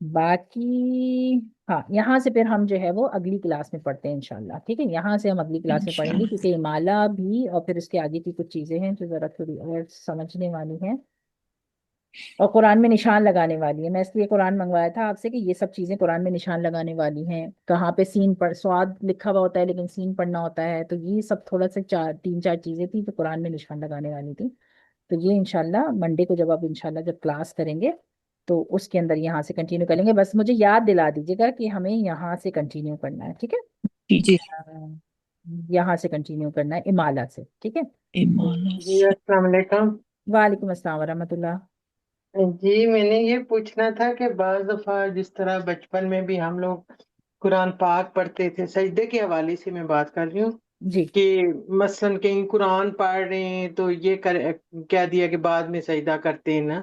باقی ہاں، یہاں سے پھر ہم جو ہے وہ اگلی کلاس میں پڑھتے ہیں انشاءاللہ، ٹھیک ہے، یہاں سے ہم اگلی کلاس میں پڑھیں گے انشاءاللہ۔ کیونکہ امالہ بھی اور پھر اس کے آگے کی کچھ چیزیں ہیں جو ذرا تھوڑی اور سمجھنے والی ہیں اور قرآن میں نشان لگانے والی ہیں۔ میں اس لیے قرآن منگوایا تھا آپ سے کہ یہ سب چیزیں قرآن میں نشان لگانے والی ہیں، کہاں پہ سین پڑھ، سواد لکھا ہوا ہوتا ہے لیکن سین پڑھنا ہوتا ہے، تو یہ سب تھوڑا سا 3 4 چیزیں تھیں جو قرآن میں نشان لگانے والی تھیں۔ تو یہ انشاءاللہ منڈے کو جب آپ انشاءاللہ جب کلاس کریں گے تو اس کے اندر یہاں سے کنٹینیو کریں گے۔ بس مجھے یاد دلا دیجیے گا کہ ہمیں یہاں سے کنٹینیو کرنا ہے، ٹھیک ہے، جی جی، یہاں سے کنٹینیو کرنا ہے امالہ سے، ٹھیک ہے۔ ایمان جی سے۔ السلام علیکم۔ وعلیکم السلام ورحمۃ اللہ۔ جی میں نے یہ پوچھنا تھا کہ بعض دفعہ جس طرح بچپن میں بھی ہم لوگ قرآن پاک پڑھتے تھے، سجدے کے حوالے سے میں بات کر رہی ہوں جی کہ مثلاً کہیں قرآن پڑھ رہے ہیں تو یہ کہہ دیا کہ بعد میں سجدہ کرتے ہیں نا،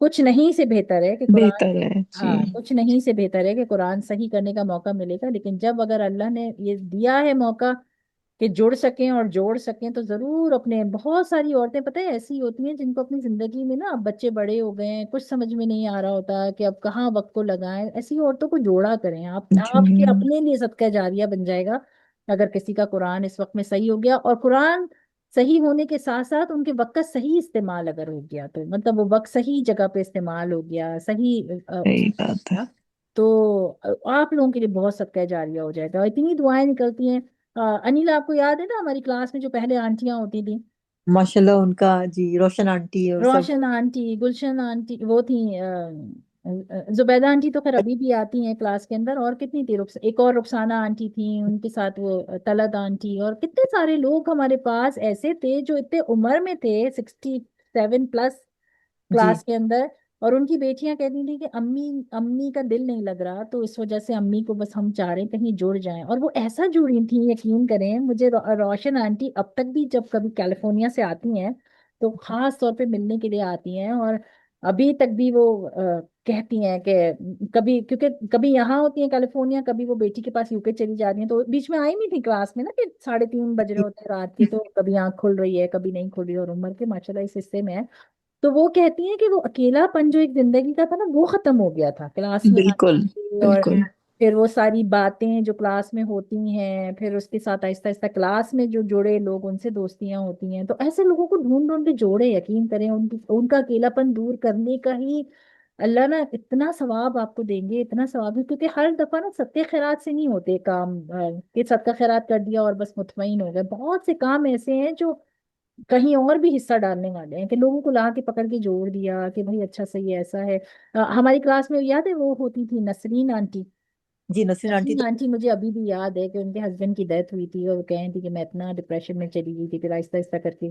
کچھ نہیں سے بہتر ہے کہ قرآن، بہتر ہے جی. ہاں کچھ نہیں سے بہتر ہے کہ قرآن صحیح کرنے کا موقع ملے گا، لیکن جب اگر اللہ نے یہ دیا ہے موقع کہ جڑ سکیں اور جوڑ سکیں تو ضرور اپنے، بہت ساری عورتیں پتہ ہے ایسی ہوتی ہیں جن کو اپنی زندگی میں نا اب بچے بڑے ہو گئے ہیں، کچھ سمجھ میں نہیں آ رہا ہوتا کہ اب کہاں وقت کو لگائیں، ایسی عورتوں کو جوڑا کریں آپ کے جی اپنے لیے صدقہ جاریہ بن جائے گا اگر کسی کا قرآن اس وقت میں صحیح ہو گیا، اور قرآن صحیح ہونے کے ساتھ ساتھ ان کے وقت کا صحیح استعمال اگر ہو گیا تو مطلب وہ وقت صحیح جگہ پہ استعمال ہو گیا، صحیح اس صحیح میں ہو بات ہے. گیا، تو آپ لوگوں کے لیے بہت صدقہ جاریہ ہو جائے گا، اور اتنی دعائیں نکلتی ہیں۔ انیلا آپ کو یاد ہے نا ہماری کلاس میں جو پہلے آنٹیاں ہوتی تھیں، ماشاء اللہ ان کا جی، روشن آنٹی اور سب. روشن آنٹی، گلشن آنٹی، وہ تھیں زبیدہ آنٹی تو خیر ابھی بھی آتی ہیں کلاس کے اندر، اور کتنی تھی ایک اور رخسانہ آنٹی تھیں، ان کے ساتھ وہ طلعت آنٹی، اور کتنے سارے لوگ ہمارے پاس ایسے تھے جو اتنے عمر میں تھے 67+ جی کلاس کے اندر، اور ان کی بیٹیاں کہتی تھیں کہ امی امی کا دل نہیں لگ رہا، تو اس وجہ سے امی کو بس ہم چاہ رہے ہیں کہیں جڑ جائیں، اور وہ ایسا جڑی تھیں، یقین کریں مجھے روشن آنٹی اب تک بھی جب کبھی کیلیفورنیا سے آتی ہیں تو خاص طور پہ ملنے کے لیے آتی ہیں، اور ابھی تک بھی وہ کہتی ہیں کہ کبھی، کیونکہ کبھی یہاں ہوتی ہیں کیلیفورنیا، کبھی وہ بیٹی کے پاس UK چلی جاتی ہیں، تو بیچ میں آئی نہیں تھی کلاس میں نا کہ 3:30 بج رہے ہوتے ہیں رات کے، تو کبھی آنکھ کھل رہی ہے کبھی نہیں کھل رہی، اور عمر کے ماشاء اللہ اس حصے میں ہے، تو وہ کہتی ہیں کہ وہ اکیلا پن جو ایک زندگی کا تھا نا وہ ختم ہو گیا تھا کلاس میں بالکل آتی تھی، اور بالکل. پھر وہ ساری باتیں جو کلاس میں ہوتی ہیں، پھر اس کے ساتھ آہستہ آہستہ کلاس میں جو جڑے لوگ ان سے دوستیاں ہوتی ہیں، تو ایسے لوگوں کو ڈھونڈ ڈھونڈ کے جوڑے، یقین کریں ان کا اکیلا پن دور کرنے کا ہی اللہ نا اتنا ثواب آپ کو دیں گے، اتنا ثواب ہے، کیونکہ ہر دفعہ نا صدقے خیرات سے نہیں ہوتے کام، کہ صدقہ خیرات کر دیا اور بس مطمئن ہو گئے، بہت سے کام ایسے ہیں جو کہیں اور بھی حصہ ڈالنے والے ہیں، کہ لوگوں کو لا کے پکڑ کے جوڑ دیا کہ بھائی اچھا صحیح ایسا ہے۔ ہماری کلاس میں یاد ہے وہ ہوتی تھی نسرین آنٹی، جی، نسرین آنٹی نسرین تو آنٹی مجھے ابھی بھی یاد ہے کہ ان کے ہسبینڈ کی ڈیتھ ہوئی تھی، اور وہ کہیں تھی کہ میں اتنا ڈپریشن میں چلی گئی تھی، پھر آہستہ آہستہ کر کے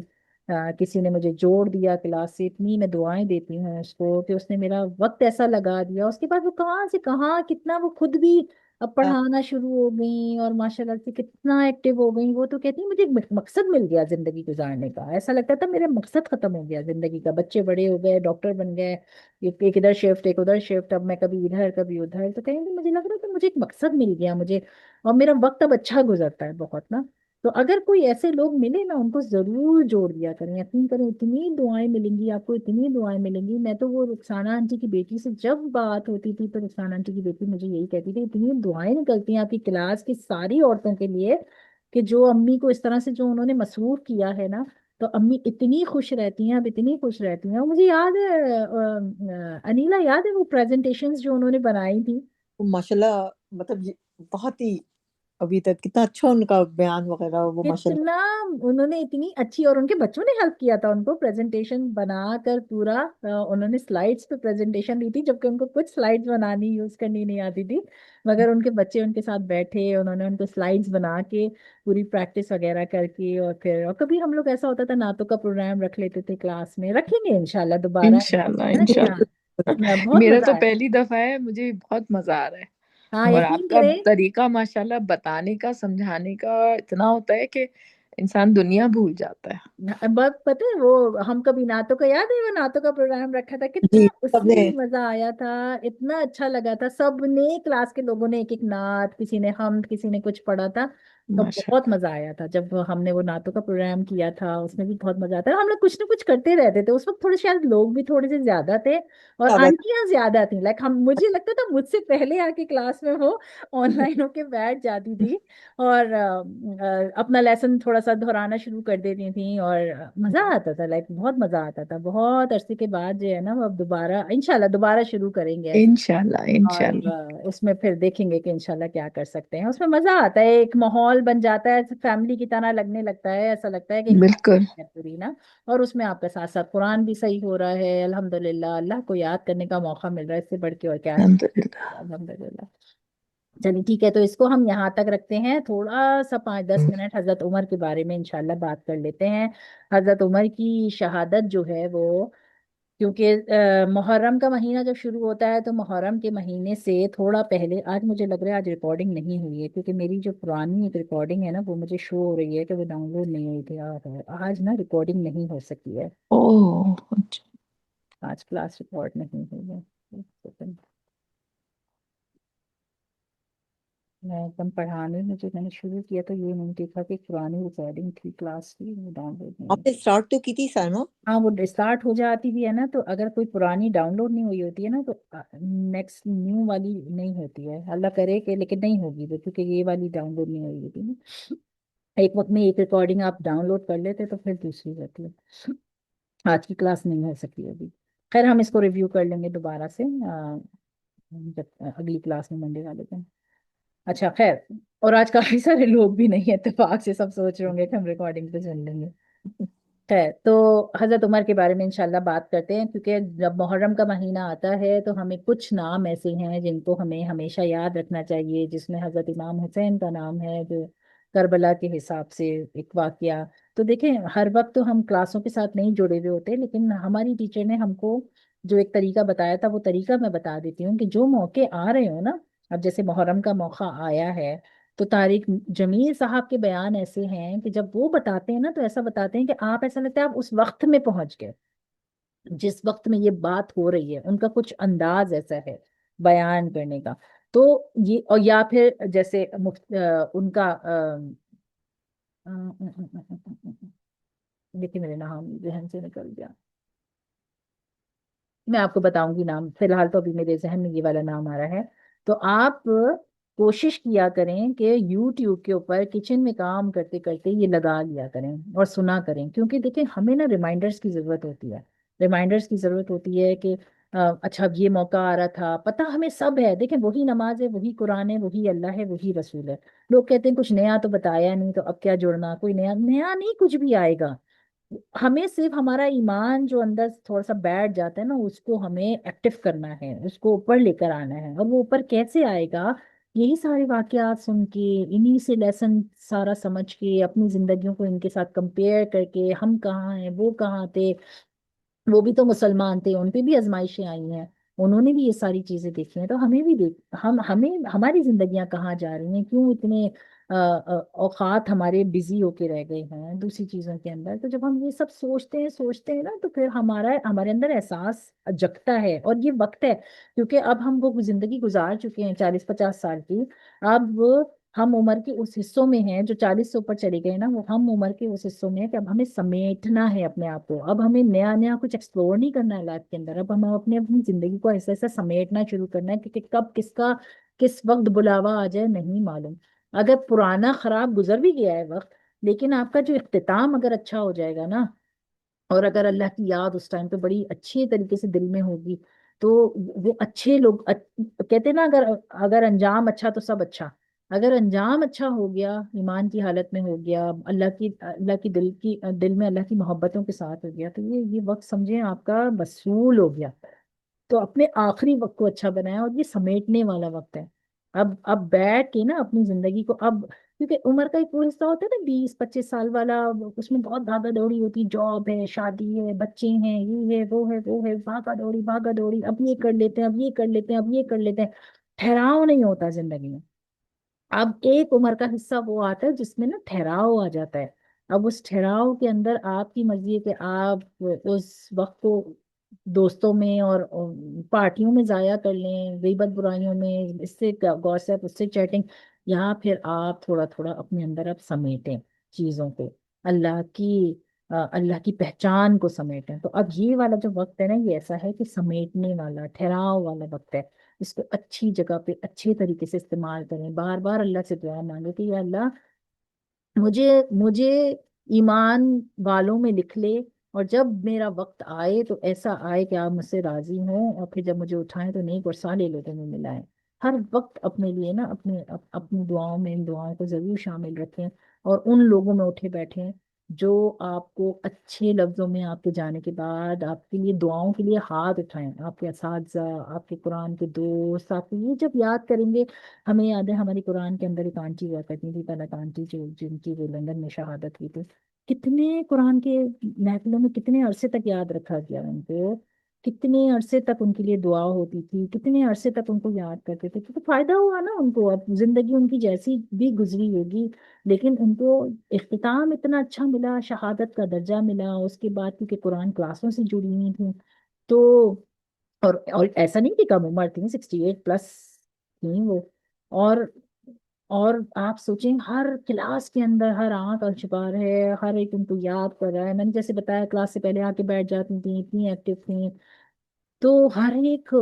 کسی نے مجھے جوڑ دیا کلاس سے، اتنی میں دعائیں دیتی ہوں اس کو کہ اس نے میرا وقت ایسا لگا دیا، اس کے بعد وہ کہاں سے کہاں کتنا وہ خود بھی اب پڑھانا شروع ہو گئی، اور ماشاء اللہ سے کتنا ایکٹیو ہو گئی، وہ تو کہتی ہیں مجھے ایک مقصد مل گیا زندگی گزارنے کا، ایسا لگتا تھا میرا مقصد ختم ہو گیا زندگی کا، بچے بڑے ہو گئے، ڈاکٹر بن گئے، ایک ادھر شفٹ ایک ادھر شفٹ، اب میں کبھی ادھر کبھی ادھر، تو کہیں گے مجھے لگ رہا ہے کہ مجھے ایک مقصد مل گیا مجھے، اور میرا وقت اب اچھا گزرتا ہے بہت نا، تو اگر کوئی ایسے لوگ ملے نا ان کو ضرور جوڑ دیا کریں، یقین کریں اتنی دعائیں ملیں گی آپ کو، اتنی دعائیں ملیں گی، میں تو وہ رخسانہ آنٹی کی بیٹی سے جب بات ہوتی تھی تو رخسانہ آنٹی کی بیٹی مجھے یہی کہتی تھی اتنی دعائیں نکلتی ہیں آپ کی کلاس کی ساری عورتوں کے لیے کہ جو امی کو اس طرح سے جو انہوں نے مصروف کیا ہے نا، تو امی اتنی خوش رہتی ہیں، اب اتنی خوش رہتی ہیں، اور مجھے یاد ہے انیلا یاد ہے وہ پریزنٹیشنز جو انہوں نے بنائی تھی، ماشاء اللہ، مطلب بہت ہی ابھی تک کتنا اچھا ان کا بیان وغیرہ وہ ماشاء اللہ. کتنا انہوں نے اتنی اچھی، اور ان کے بچوں نے ہیلپ کیا تھا ان کو پریزنٹیشن بنا کر پورا، انہوں نے سلائڈس پہ پریزنٹیشن دی تھی جبکہ ان کو کچھ سلائڈس بنانی یوز کرنی نہیں آتی تھی، مگر ان کے بچے ان کے ساتھ بیٹھے، انہوں نے ان کو سلائڈس بنا کے پوری پریکٹس وغیرہ کر کے، اور پھر اور کبھی ہم لوگ ایسا ہوتا تھا نعتوں کا پروگرام رکھ لیتے تھے کلاس میں، رکھیں گے انشاءاللہ دوبارہ، انشاءاللہ ہے نا کہ انشاءاللہ. ہاں بہت میرا مزہ تو آیا، پہلی دفعہ ہے، مجھے بہت مزہ آ رہا ہے، ہاں اور یقین آپ کا کریں، طریقہ ماشاءاللہ بتانے کا سمجھانے کا اتنا ہوتا ہے کہ انسان دنیا بھول جاتا ہے. بس پتہ ہے وہ ہم کبھی نعتوں کا یاد ہے وہ نعتوں کا پروگرام رکھا تھا، جی کتنا اس سب میں نے. بھی مزہ آیا تھا، اتنا اچھا لگا تھا، سب نے کلاس کے لوگوں نے ایک ایک نعت، کسی نے حمد کسی نے کچھ پڑھا تھا، تو بہت ماشاءاللہ. مزہ آیا تھا جب ہم نے وہ نعتوں کا پروگرام کیا تھا، اس میں بھی بہت مزہ آتا ہے، ہم لوگ کچھ نہ کچھ کرتے رہتے تھے اس وقت، تھوڑے شاید لوگ بھی تھوڑے سے زیادہ تھے اور زیادہ. آنٹیاں زیادہ تھیں، لائک ہم مجھے لگتا تھا مجھ سے پہلے آ کے کلاس میں وہ آن لائن ہو کے بیٹھ جاتی تھی، اور اپنا لیسن تھوڑا سا دہرانا شروع کر دیتی تھیں، اور مزہ آتا تھا، لائک بہت مزہ آتا تھا، بہت عرصے کے بعد جو ہے نا وہ اب دوبارہ انشاءاللہ دوبارہ شروع کریں گے ایسا، انشاءاللہ اور انشاءاللہ. اس میں پھر دیکھیں گے کہ انشاءاللہ کیا کر سکتے ہیں، اس میں مزہ آتا ہے، ایک ماحول بن جاتا ہے، فیملی کی طرح لگنے لگتا ہے، ایسا لگتا ہے کہ ایک بالکل. فیملی ہے پوری نا، اور اس میں آپ کے ساتھ ساتھ قرآن بھی صحیح ہو رہا ہے، الحمدللہ اللہ کو یاد کرنے کا موقع مل رہا ہے، اس سے بڑھ کے اور کیا الحمدللہ. چاہیے، الحمدللہ۔ چلیے ٹھیک ہے، تو اس کو ہم یہاں تک رکھتے ہیں، تھوڑا سا 5-10 منٹ حضرت عمر کے بارے میں انشاءاللہ بات کر لیتے ہیں، حضرت عمر کی شہادت جو ہے وہ، کیونکہ محرم کا مہینہ جب شروع ہوتا ہے تو محرم کے مہینے سے تھوڑا پہلے، آج مجھے لگ رہا ہے آج ریکارڈنگ نہیں ہوئی ہے کیونکہ میری جو پرانی ایک ریکارڈنگ ہے نا وہ مجھے شو ہو رہی ہے کہ وہ ڈاؤن لوڈ نہیں ہوئی تھی، آج نا ریکارڈنگ نہیں ہو سکی ہے، اوہ اچھا. آج کلاس ریکارڈ نہیں ہوئی ہے. ایک سیکنڈ. میں ایک دم پڑھانے میں جو میں نے شروع کیا تو یہ نہیں دیکھا کہ پرانی ریکارڈنگ تھی کلاس کی، وہ ڈاؤن لوڈ نہیں آپ ہوئی. نے اسٹارٹ تو کی تھی سائمہ؟ ہاں وہ اسٹارٹ ہو جاتی بھی ہے نا، تو اگر کوئی پرانی ڈاؤن لوڈ نہیں ہوئی ہوتی ہے نا تو نیکسٹ نیو والی نہیں ہوتی ہے. اللہ کرے کہ لیکن نہیں ہوگی وہ، کیونکہ یہ والی ڈاؤن لوڈ نہیں ہوئی ہوتی نا. ایک وقت میں ایک ریکارڈنگ آپ ڈاؤن لوڈ کر لیتے تو پھر دوسری رہتی ہے. آج کی کلاس نہیں ہو سکی ابھی. خیر ہم اس کو ریویو کر لیں گے دوبارہ سے جب اگلی کلاس میں منڈے والے دن. اچھا خیر، اور آج کافی سارے لوگ بھی نہیں ہیں، اتفاق سے سب سوچ رہے ہوں گے کہ ہم ریکارڈنگ پہ سن لیں گے. خیر تو حضرت عمر کے بارے میں انشاءاللہ بات کرتے ہیں، کیونکہ جب محرم کا مہینہ آتا ہے تو ہمیں کچھ نام ایسے ہیں جن کو ہمیں ہمیشہ یاد رکھنا چاہیے، جس میں حضرت امام حسین کا نام ہے جو کربلا کے حساب سے ایک واقعہ. تو دیکھیں ہر وقت تو ہم کلاسوں کے ساتھ نہیں جڑے ہوئے ہوتے، لیکن ہماری ٹیچر نے ہم کو جو ایک طریقہ بتایا تھا وہ طریقہ میں بتا دیتی ہوں کہ جو موقع آ رہے ہو نا، اب جیسے محرم کا موقع آیا ہے تو طارق جمیل صاحب کے بیان ایسے ہیں کہ جب وہ بتاتے ہیں نا تو ایسا بتاتے ہیں کہ آپ ایسا لگتا ہے آپ اس وقت میں پہنچ گئے جس وقت میں یہ بات ہو رہی ہے. ان کا کچھ انداز ایسا ہے بیان کرنے کا. تو یہ اور یا پھر جیسے ان کا دیکھیے میرے نام ذہن سے نکل گیا، میں آپ کو بتاؤں گی نام، فی الحال تو ابھی میرے ذہن میں یہ والا نام آ رہا ہے. تو آپ کوشش کیا کریں کہ یوٹیوب کے اوپر کچن میں کام کرتے کرتے یہ لگا لیا کریں اور سنا کریں، کیونکہ دیکھیں ہمیں نا ریمائنڈرز کی ضرورت ہوتی ہے. ریمائنڈرز کی ضرورت ہوتی ہے کہ اچھا اب یہ موقع آ رہا تھا، پتہ ہمیں سب ہے. دیکھیں وہی نماز ہے، وہی قرآن ہے، وہی اللہ ہے، وہی رسول ہے. لوگ کہتے ہیں کچھ نیا تو بتایا نہیں تو اب کیا جڑنا، کوئی نیا نیا نہیں کچھ بھی آئے گا. ہمیں صرف ہمارا ایمان جو اندر تھوڑا سا بیٹھ جاتا ہے نا اس کو ہمیں ایکٹیو کرنا ہے، اس کو اوپر لے کر آنا ہے. اور وہ اوپر کیسے آئے گا؟ یہی سارے واقعات سن کے، انہی سے لیسن سارا سمجھ کے، اپنی زندگیوں کو ان کے ساتھ کمپیئر کر کے، ہم کہاں ہیں وہ کہاں تھے، وہ بھی تو مسلمان تھے، ان پہ بھی آزمائشیں آئی ہیں، انہوں نے بھی یہ ساری چیزیں دیکھی ہیں. تو ہمیں بھی ہمیں ہماری زندگیاں کہاں جا رہی ہیں، کیوں اتنے اوقات ہمارے بزی ہو کے رہ گئے ہیں دوسری چیزوں کے اندر. تو جب ہم یہ سب سوچتے ہیں نا تو پھر ہمارے اندر احساس جگتا ہے. اور یہ وقت ہے کیونکہ اب ہم وہ زندگی گزار چکے ہیں 40-50 سال کی. اب ہم عمر کے اس حصوں میں ہیں جو 40 سے اوپر چلے گئے نا، وہ ہم عمر کے اس حصوں میں ہیں کہ اب ہمیں سمیٹنا ہے اپنے آپ کو. اب ہمیں نیا نیا کچھ ایکسپلور نہیں کرنا ہے لائف کے اندر. اب ہم اپنی زندگی کو ایسا ایسا سمیٹنا شروع کرنا ہے کیونکہ کب کس وقت بلاوا آ جائے نہیں معلوم. اگر پرانا خراب گزر بھی گیا ہے وقت، لیکن آپ کا جو اختتام اگر اچھا ہو جائے گا نا، اور اگر اللہ کی یاد اس ٹائم پہ بڑی اچھی طریقے سے دل میں ہوگی تو وہ اچھے لوگ کہتے ہیں نا اگر انجام اچھا تو سب اچھا. اگر انجام اچھا ہو گیا، ایمان کی حالت میں ہو گیا، اللہ کی دل میں اللہ کی محبتوں کے ساتھ ہو گیا، تو یہ وقت سمجھیں آپ کا وصول ہو گیا. تو اپنے آخری وقت کو اچھا بنایا، اور یہ سمیٹنے والا وقت ہے. اب بیٹھ کے نا اپنی زندگی کو کیونکہ عمر کا ایک وہ حصہ ہوتا ہے نا 20-25 سال والا، اس میں بہت بھاگا دوڑی ہوتی، جاب ہے، شادی ہے، بچے ہیں، یہ ہے وہ ہے، بھاگا دوڑی، اب یہ کر لیتے ہیں، اب یہ کر لیتے ہیں، اب یہ کر لیتے ہیں. ٹھہراؤ نہیں ہوتا زندگی میں. اب ایک عمر کا حصہ وہ آتا ہے جس میں نا ٹھہراؤ آ جاتا ہے. اب اس ٹھہراؤ کے اندر آپ کی مرضی ہے کہ آپ اس وقت کو دوستوں میں اور پارٹیوں میں ضائع کر لیں، غیبت برائیوں میں، اس سے گوسپ، اس سے چیٹنگ، یا پھر آپ تھوڑا تھوڑا اپنے اندر آپ سمیٹیں چیزوں کو، اللہ کی پہچان کو سمیٹیں. تو اب یہ والا جو وقت ہے نا یہ ایسا ہے کہ سمیٹنے والا، ٹھہراؤ والا وقت ہے. اس کو اچھی جگہ پہ اچھے طریقے سے استعمال کریں. بار بار اللہ سے دعا مانگے کہ یا اللہ مجھے ایمان والوں میں لکھ لے، اور جب میرا وقت آئے تو ایسا آئے کہ آپ مجھ سے راضی ہوں، اور پھر جب مجھے اٹھائیں تو نیک اور صالح لوگوں میں ملائیں. ہر وقت اپنے لیے نا اپنی دعاؤں میں ان دعاؤں کو ضرور شامل رکھیں، اور ان لوگوں میں اٹھے بیٹھیں جو آپ کو اچھے لفظوں میں آپ کے جانے کے بعد آپ کے لیے دعاؤں کے لیے ہاتھ اٹھائیں. آپ کے اساتذہ، آپ کے قرآن کے دوست، آپ کو یہ جب یاد کریں گے. ہمیں یاد ہے ہماری قرآن کے اندر ایک آنٹی ہوا کرتی تھی، طلعت آنٹی، جن کی وہ لندن میں شہادت ہوئی تھی. کتنے قرآن کے محفلوں میں کتنے عرصے تک یاد رکھا گیا ان کو، کتنے عرصے تک ان کے لیے دعا ہوتی تھی، کتنے عرصے تک ان کو یاد کرتے تھے. تو فائدہ ہوا نا ان کو. اب زندگی ان کی جیسی بھی گزری ہوگی لیکن ان کو اختتام اتنا اچھا ملا، شہادت کا درجہ ملا. اس کے بعد کیونکہ قرآن کلاسوں سے جڑی ہوئی تھیں تو اور ایسا نہیں کہ کم عمر تھی، 68+ تھی وہ. اور اور آپ سوچیں ہر کلاس کے اندر ہر آنکھ چھپا ہے، ہر ایک ان کو یاد کر رہا ہے. میں نے جیسے بتایا کلاس سے پہلے آ کے بیٹھ جاتی تھیں، اتنی ایکٹیو تھیں. تو ہر ایک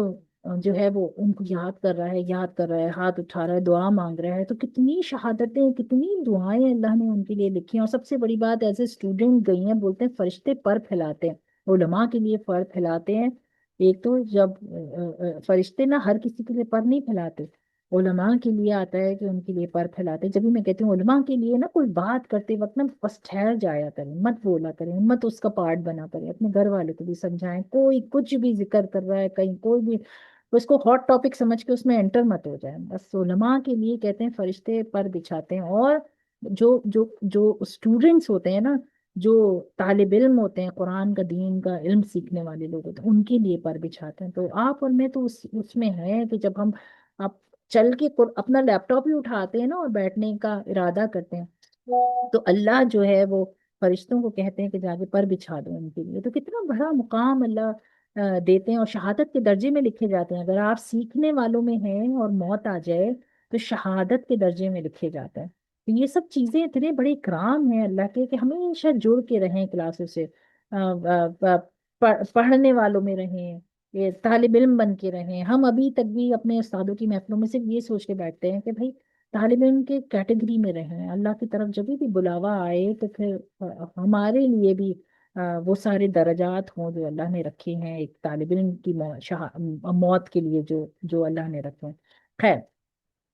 جو ہے وہ ان کو یاد کر رہا ہے، یاد کر رہا ہے، ہاتھ اٹھا رہا ہے، دعا مانگ رہا ہے. تو کتنی شہادتیں، کتنی دعائیں اللہ نے ان کے لیے لکھی ہیں. اور سب سے بڑی بات ایز اے اسٹوڈنٹ گئی ہیں، بولتے ہیں فرشتے پر پھیلاتے ہیں، علماء کے لیے پر پھیلاتے ہیں. ایک تو جب فرشتے نہ ہر کسی کے لیے پر نہیں پھیلاتے، علماء کے لیے آتا ہے کہ ان کے لیے پر پھیلاتے ہیں. جب بھی میں کہتی ہوں علماء کے لیے نا، کوئی بات کرتے وقت نا بس ٹھہر جایا کریں، مت بولا کریں، مت اس کا پارٹ بنا کریں. اپنے گھر والے کو بھی سمجھائیں، کوئی کچھ بھی ذکر کر رہا ہے کہیں، کوئی بھی اس کو ہاٹ ٹاپک سمجھ کے اس میں انٹر مت ہو جائیں. بس علماء کے لیے کہتے ہیں فرشتے پر بچھاتے ہیں. اور جو جو جو اسٹوڈنٹس ہوتے ہیں نا، جو طالب علم ہوتے ہیں، قرآن کا دین کا علم سیکھنے والے لوگ ہوتے ہیں، ان کے لیے پر بچھاتے ہیں. تو آپ اور میں تو اس میں ہیں کہ جب ہم آپ چل کے اپنا لیپ ٹاپ ہی اٹھاتے ہیں نا اور بیٹھنے کا ارادہ کرتے ہیں، تو اللہ جو ہے وہ فرشتوں کو کہتے ہیں کہ جا کے پر بچھا دو ان کے لیے. تو کتنا بڑا مقام اللہ دیتے ہیں. اور شہادت کے درجے میں لکھے جاتے ہیں. اگر آپ سیکھنے والوں میں ہیں اور موت آ جائے تو شہادت کے درجے میں لکھے جاتے ہیں. تو یہ سب چیزیں اتنے بڑے اکرام ہیں اللہ کے کہ ہمیشہ جڑ کے رہیں کلاسوں سے، پڑھنے والوں میں رہیں، یہ طالب علم بن کے رہیں. ہم ابھی تک بھی اپنے استادوں کی محفلوں میں صرف یہ سوچ کے بیٹھتے ہیں کہ بھائی طالب علم کے کیٹیگری میں رہیں. اللہ کی طرف جب بھی بلاوا آئے تو پھر ہمارے لیے بھی وہ سارے درجات ہوں جو اللہ نے رکھے ہیں ایک طالب علم کی موت کے لیے، جو جو اللہ نے رکھے ہیں. خیر،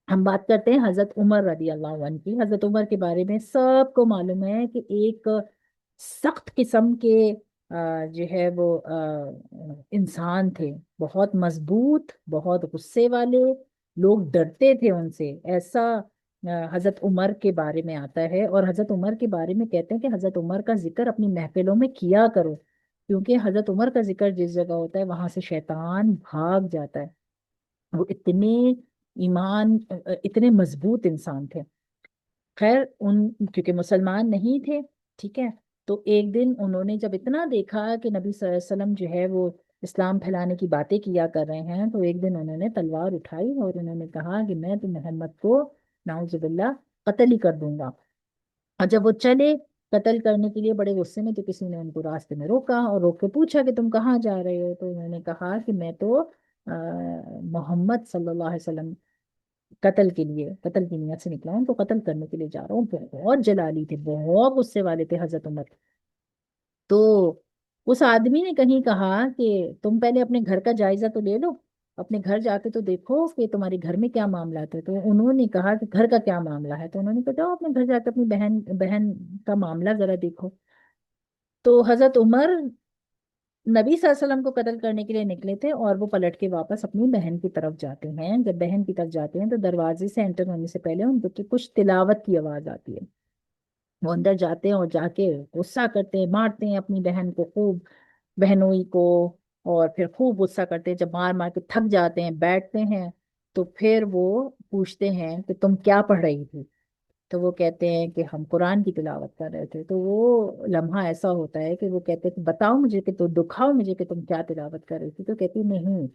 ہم بات کرتے ہیں حضرت عمر رضی اللہ عنہ کی. حضرت عمر کے بارے میں سب کو معلوم ہے کہ ایک سخت قسم کے جو ہے وہ انسان تھے، بہت مضبوط، بہت غصے والے، لوگ ڈرتے تھے ان سے. ایسا حضرت عمر کے بارے میں آتا ہے. اور حضرت عمر کے بارے میں کہتے ہیں کہ حضرت عمر کا ذکر اپنی محفلوں میں کیا کرو، کیونکہ حضرت عمر کا ذکر جس جگہ ہوتا ہے وہاں سے شیطان بھاگ جاتا ہے. وہ اتنے ایمان، اتنے مضبوط انسان تھے. خیر، کیونکہ مسلمان نہیں تھے، ٹھیک ہے. تو ایک دن انہوں نے جب اتنا دیکھا کہ نبی صلی اللہ علیہ وسلم جو ہے وہ اسلام پھیلانے کی باتیں کیا کر رہے ہیں، تو ایک دن انہوں نے تلوار اٹھائی اور انہوں نے کہا کہ میں تو محمد کو نعوذ باللہ قتل ہی کر دوں گا. اور جب وہ چلے قتل کرنے کے لیے بڑے غصے میں، تو کسی نے ان کو راستے میں روکا اور روک کے پوچھا کہ تم کہاں جا رہے ہو؟ تو انہوں نے کہا کہ میں تو محمد صلی اللہ علیہ وسلم قتل کے لیے، قتل کی نیت سے نکلا ہوں، تو قتل کرنے کے لیے جا رہا ہوں. بہت جلالی تھے، بہت غصے والے تھے حضرت عمر. تو اس آدمی نے کہیں کہا کہ تم پہلے اپنے گھر کا جائزہ تو لے لو، اپنے گھر جا کے تو دیکھو کہ تمہارے گھر میں کیا معاملات ہے. تو انہوں نے کہا کہ گھر کا کیا معاملہ ہے؟ تو انہوں نے کہا جاؤ اپنے گھر جا کے اپنی بہن بہن کا معاملہ ذرا دیکھو. تو حضرت عمر نبی صلی اللہ علیہ وسلم کو قتل کرنے کے لیے نکلے تھے، اور وہ پلٹ کے واپس اپنی بہن کی طرف جاتے ہیں. جب بہن کی طرف جاتے ہیں تو دروازے سے انٹر ہونے سے پہلے ان کو کچھ تلاوت کی آواز آتی ہے. وہ اندر جاتے ہیں اور جا کے غصہ کرتے ہیں، مارتے ہیں اپنی بہن کو خوب، بہنوئی کو. اور پھر خوب غصہ کرتے ہیں. جب مار مار کے تھک جاتے ہیں، بیٹھتے ہیں، تو پھر وہ پوچھتے ہیں کہ تم کیا پڑھ رہی تھی؟ تو وہ کہتے ہیں کہ ہم قرآن کی تلاوت کر رہے تھے. تو وہ لمحہ ایسا ہوتا ہے کہ وہ کہتے ہیں کہ بتاؤ مجھے، کہ تو دکھاؤ مجھے کہ تم کیا تلاوت کر رہی تھی. تو کہتی نہیں،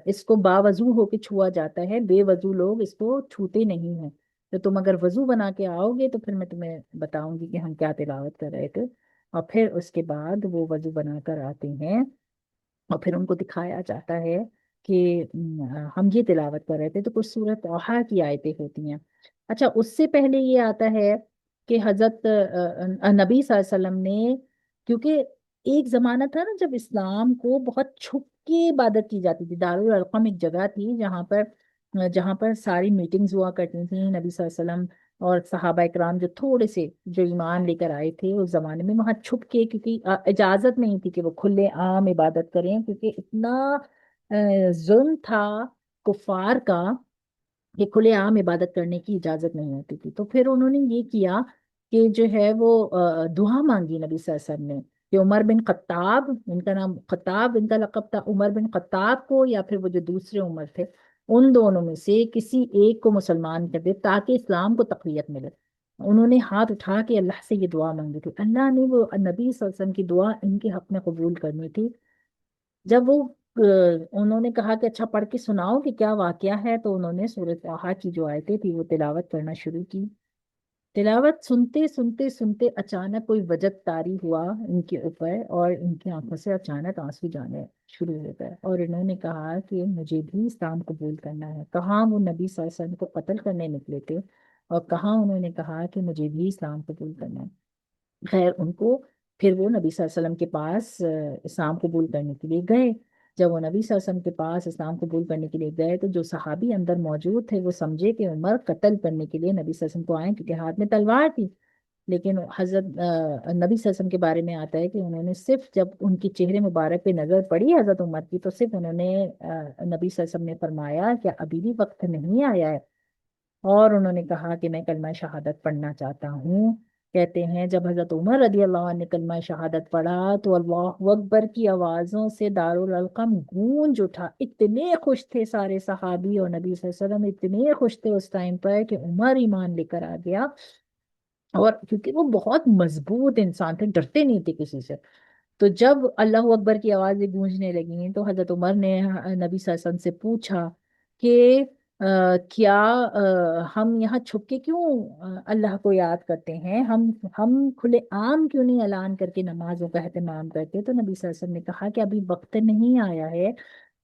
اس کو باوضو ہو کے چھوا جاتا ہے، بے وضو لوگ اس کو چھوتے نہیں ہیں. تو تم اگر وضو بنا کے آؤ گے تو پھر میں تمہیں بتاؤں گی کہ ہم کیا تلاوت کر رہے تھے. اور پھر اس کے بعد وہ وضو بنا کر آتے ہیں اور پھر ان کو دکھایا جاتا ہے کہ ہم یہ تلاوت کر رہے تھے. تو کچھ سورۃ طٰہٰ کی آیتیں ہوتی ہیں. اچھا، اس سے پہلے یہ آتا ہے کہ حضرت نبی صلی اللہ علیہ وسلم نے، کیونکہ ایک زمانہ تھا نا جب اسلام کو بہت چھپ کے عبادت کی جاتی تھی. دارالارقم ایک جگہ تھی جہاں پر ساری میٹنگز ہوا کرتی تھیں. نبی صلی اللہ علیہ وسلم اور صحابہ اکرام جو تھوڑے سے جو ایمان لے کر آئے تھے اس زمانے میں، وہاں چھپ کے، کیونکہ اجازت نہیں تھی کہ وہ کھلے عام عبادت کریں، کیونکہ اتنا ظلم تھا کفار کا کہ کھلے عام عبادت کرنے کی اجازت نہیں ہوتی تھی. تو پھر انہوں نے یہ کیا کہ جو ہے وہ دعا مانگی نبی صلی اللہ علیہ وسلم نے کہ عمر بن خطاب، ان کا نام خطاب، ان کا لقب تھا، عمر بن خطاب کو یا پھر وہ جو دوسرے عمر تھے ان دونوں میں سے کسی ایک کو مسلمان کر دے تاکہ اسلام کو تقویت ملے. انہوں نے ہاتھ اٹھا کے اللہ سے یہ دعا مانگی تھی. اللہ نے وہ نبی صلی اللہ علیہ وسلم کی دعا ان کے حق میں قبول کرنی تھی. جب وہ انہوں نے کہا کہ اچھا پڑھ کے سناؤ کہ کیا واقعہ ہے، تو انہوں نے سورۃ طٰہٰ کی جو آیتیں تھی وہ تلاوت کرنا شروع کی۔ تلاوت سنتے سنتے سنتے اچانک کوئی وجد طاری ہوا ان کے اوپر، اور ان کی آنکھوں سے اچانک آنسو جانے شروع ہو گئے، اور انہوں نے کہا کہ مجھے بھی اسلام قبول کرنا ہے۔ کہاں وہ نبی صلی اللہ علیہ وسلم کو قتل کرنے نکلے تھے، اور کہاں انہوں نے کہا کہ مجھے بھی اسلام قبول کرنا ہے۔ خیر ان کو پھر وہ نبی صلی اللہ علیہ وسلم کے پاس اسلام قبول کرنے کے لیے گئے۔ جب وہ نبی صلی اللہ علیہ وسلم کے پاس اسلام قبول کرنے کے لیے گئے تو جو صحابی اندر موجود تھے وہ سمجھے کہ عمر قتل کرنے کے لیے نبی صلی اللہ علیہ وسلم کو آئے، کیونکہ ہاتھ میں تلوار تھی۔ لیکن حضرت نبی صلی اللہ علیہ وسلم کے بارے میں آتا ہے کہ انہوں نے صرف جب ان کی چہرے مبارک پہ نظر پڑی حضرت عمر کی، تو صرف انہوں نے نبی صلی اللہ علیہ وسلم نے فرمایا کہ ابھی بھی وقت نہیں آیا ہے، اور انہوں نے کہا کہ میں کلمہ شہادت پڑھنا چاہتا ہوں۔ کہتے ہیں جب حضرت عمر رضی اللہ عنہ نے کلمہ شہادت پڑھا تو اللہ اکبر کی آوازوں سے دارالارقم گونج اٹھا۔ اتنے خوش تھے سارے صحابی اور نبی صلی اللہ علیہ وسلم اتنے خوش تھے اس ٹائم پر کہ عمر ایمان لے کر آ گیا، اور کیونکہ وہ بہت مضبوط انسان تھے، ڈرتے نہیں تھے کسی سے۔ تو جب اللہ اکبر کی آوازیں گونجنے لگیں تو حضرت عمر نے نبی صلی اللہ علیہ وسلم سے پوچھا کہ کیا ہم یہاں چھپ کے کیوں اللہ کو یاد کرتے ہیں، ہم کھلے عام کیوں نہیں اعلان کر کے نمازوں کا اہتمام کرتے؟ تو نبی صلی اللہ علیہ وسلم نے کہا کہ ابھی وقت نہیں آیا ہے۔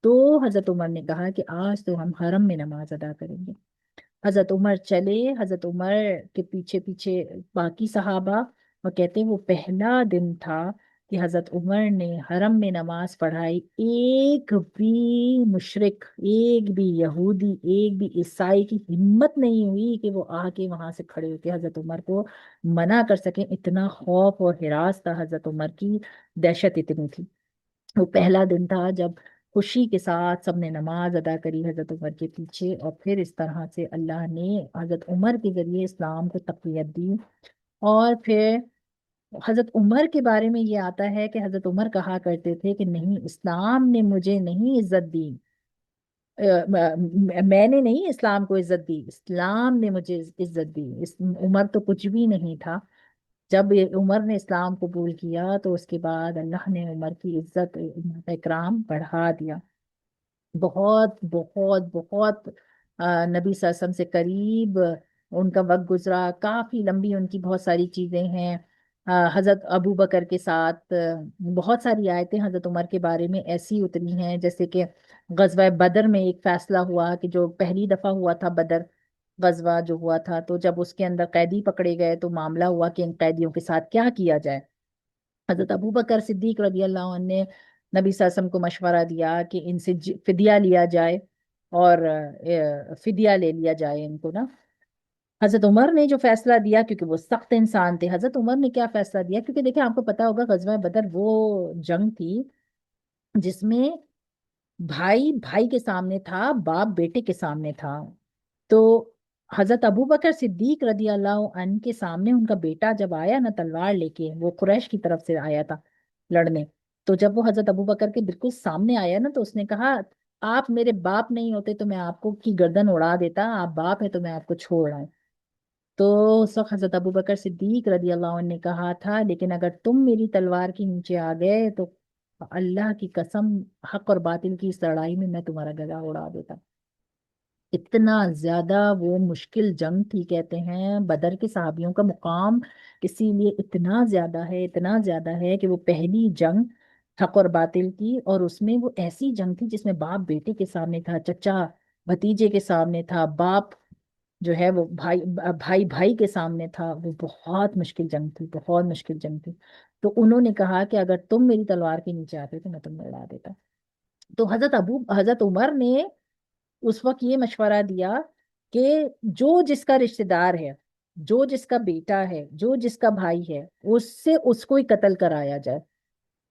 تو حضرت عمر نے کہا کہ آج تو ہم حرم میں نماز ادا کریں گے۔ حضرت عمر چلے، حضرت عمر کے پیچھے پیچھے باقی صحابہ، اور کہتے ہیں وہ پہلا دن تھا کہ حضرت عمر نے حرم میں نماز پڑھائی۔ ایک بھی مشرک، ایک بھی یہودی، ایک بھی عیسائی کی ہمت نہیں ہوئی کہ وہ آ کے وہاں سے کھڑے ہو کے حضرت عمر کو منع کر سکیں۔ اتنا خوف اور ہراس تھا حضرت عمر کی، دہشت اتنی تھی۔ وہ پہلا دن تھا جب خوشی کے ساتھ سب نے نماز ادا کری حضرت عمر کے پیچھے، اور پھر اس طرح سے اللہ نے حضرت عمر کے ذریعے اسلام کو تقویت دی۔ اور پھر حضرت عمر کے بارے میں یہ آتا ہے کہ حضرت عمر کہا کرتے تھے کہ نہیں، اسلام نے مجھے نہیں عزت دی، میں نے نہیں اسلام کو عزت دی، اسلام نے مجھے عزت دی۔ عمر تو کچھ بھی نہیں تھا۔ جب عمر نے اسلام قبول کیا تو اس کے بعد اللہ نے عمر کی عزت اکرام بڑھا دیا۔ بہت بہت بہت نبی صلی اللہ علیہ وسلم سے قریب ان کا وقت گزرا، کافی لمبی ان کی بہت ساری چیزیں ہیں۔ حضرت ابو بکر کے ساتھ بہت ساری آیتیں حضرت عمر کے بارے میں ایسی اتری ہیں، جیسے کہ غزوہ بدر میں ایک فیصلہ ہوا کہ جو پہلی دفعہ ہوا تھا بدر غزوہ جو ہوا تھا، تو جب اس کے اندر قیدی پکڑے گئے تو معاملہ ہوا کہ ان قیدیوں کے ساتھ کیا کیا جائے۔ حضرت ابو بکر صدیق رضی اللہ عنہ نے نبی صلی اللہ علیہ وسلم کو مشورہ دیا کہ ان سے فدیہ لیا جائے، اور فدیہ لے لیا جائے ان کو نا۔ حضرت عمر نے جو فیصلہ دیا، کیونکہ وہ سخت انسان تھے، حضرت عمر نے کیا فیصلہ دیا، کیونکہ دیکھیں آپ کو پتا ہوگا غزوہ بدر وہ جنگ تھی جس میں بھائی بھائی کے سامنے تھا، باپ بیٹے کے سامنے تھا۔ تو حضرت ابو بکر صدیق رضی اللہ عنہ کے سامنے ان کا بیٹا جب آیا نا تلوار لے کے، وہ قریش کی طرف سے آیا تھا لڑنے، تو جب وہ حضرت ابو بکر کے بالکل سامنے آیا نا تو اس نے کہا آپ میرے باپ نہیں ہوتے تو میں آپ کو کی گردن اڑا دیتا، آپ باپ ہے تو میں آپ کو چھوڑ رہا ہوں۔ تو اس وقت حضرت ابو بکر صدیق رضی اللہ عنہ نے کہا تھا لیکن اگر تم میری تلوار کے نیچے آ گئے تو اللہ کی قسم حق اور باطل کی اس لڑائی میں میں تمہارا گلا اڑا دیتا۔ اتنا زیادہ وہ مشکل جنگ تھی، کہتے ہیں بدر کے صحابیوں کا مقام اسی لیے اتنا زیادہ ہے، اتنا زیادہ ہے کہ وہ پہلی جنگ حق اور باطل کی، اور اس میں وہ ایسی جنگ تھی جس میں باپ بیٹے کے سامنے تھا، چچا بھتیجے کے سامنے تھا، باپ جو ہے وہ بھائی بھائی بھائی کے سامنے تھا۔ وہ بہت مشکل جنگ تھی، بہت مشکل جنگ تھی۔ تو انہوں نے کہا کہ اگر تم میری تلوار کے نیچے آتے تو میں تمہیں اڑا دیتا۔ تو حضرت عمر نے اس وقت یہ مشورہ دیا کہ جو جس کا رشتہ دار ہے، جو جس کا بیٹا ہے، جو جس کا بھائی ہے، اس سے اس کو ہی قتل کرایا جائے۔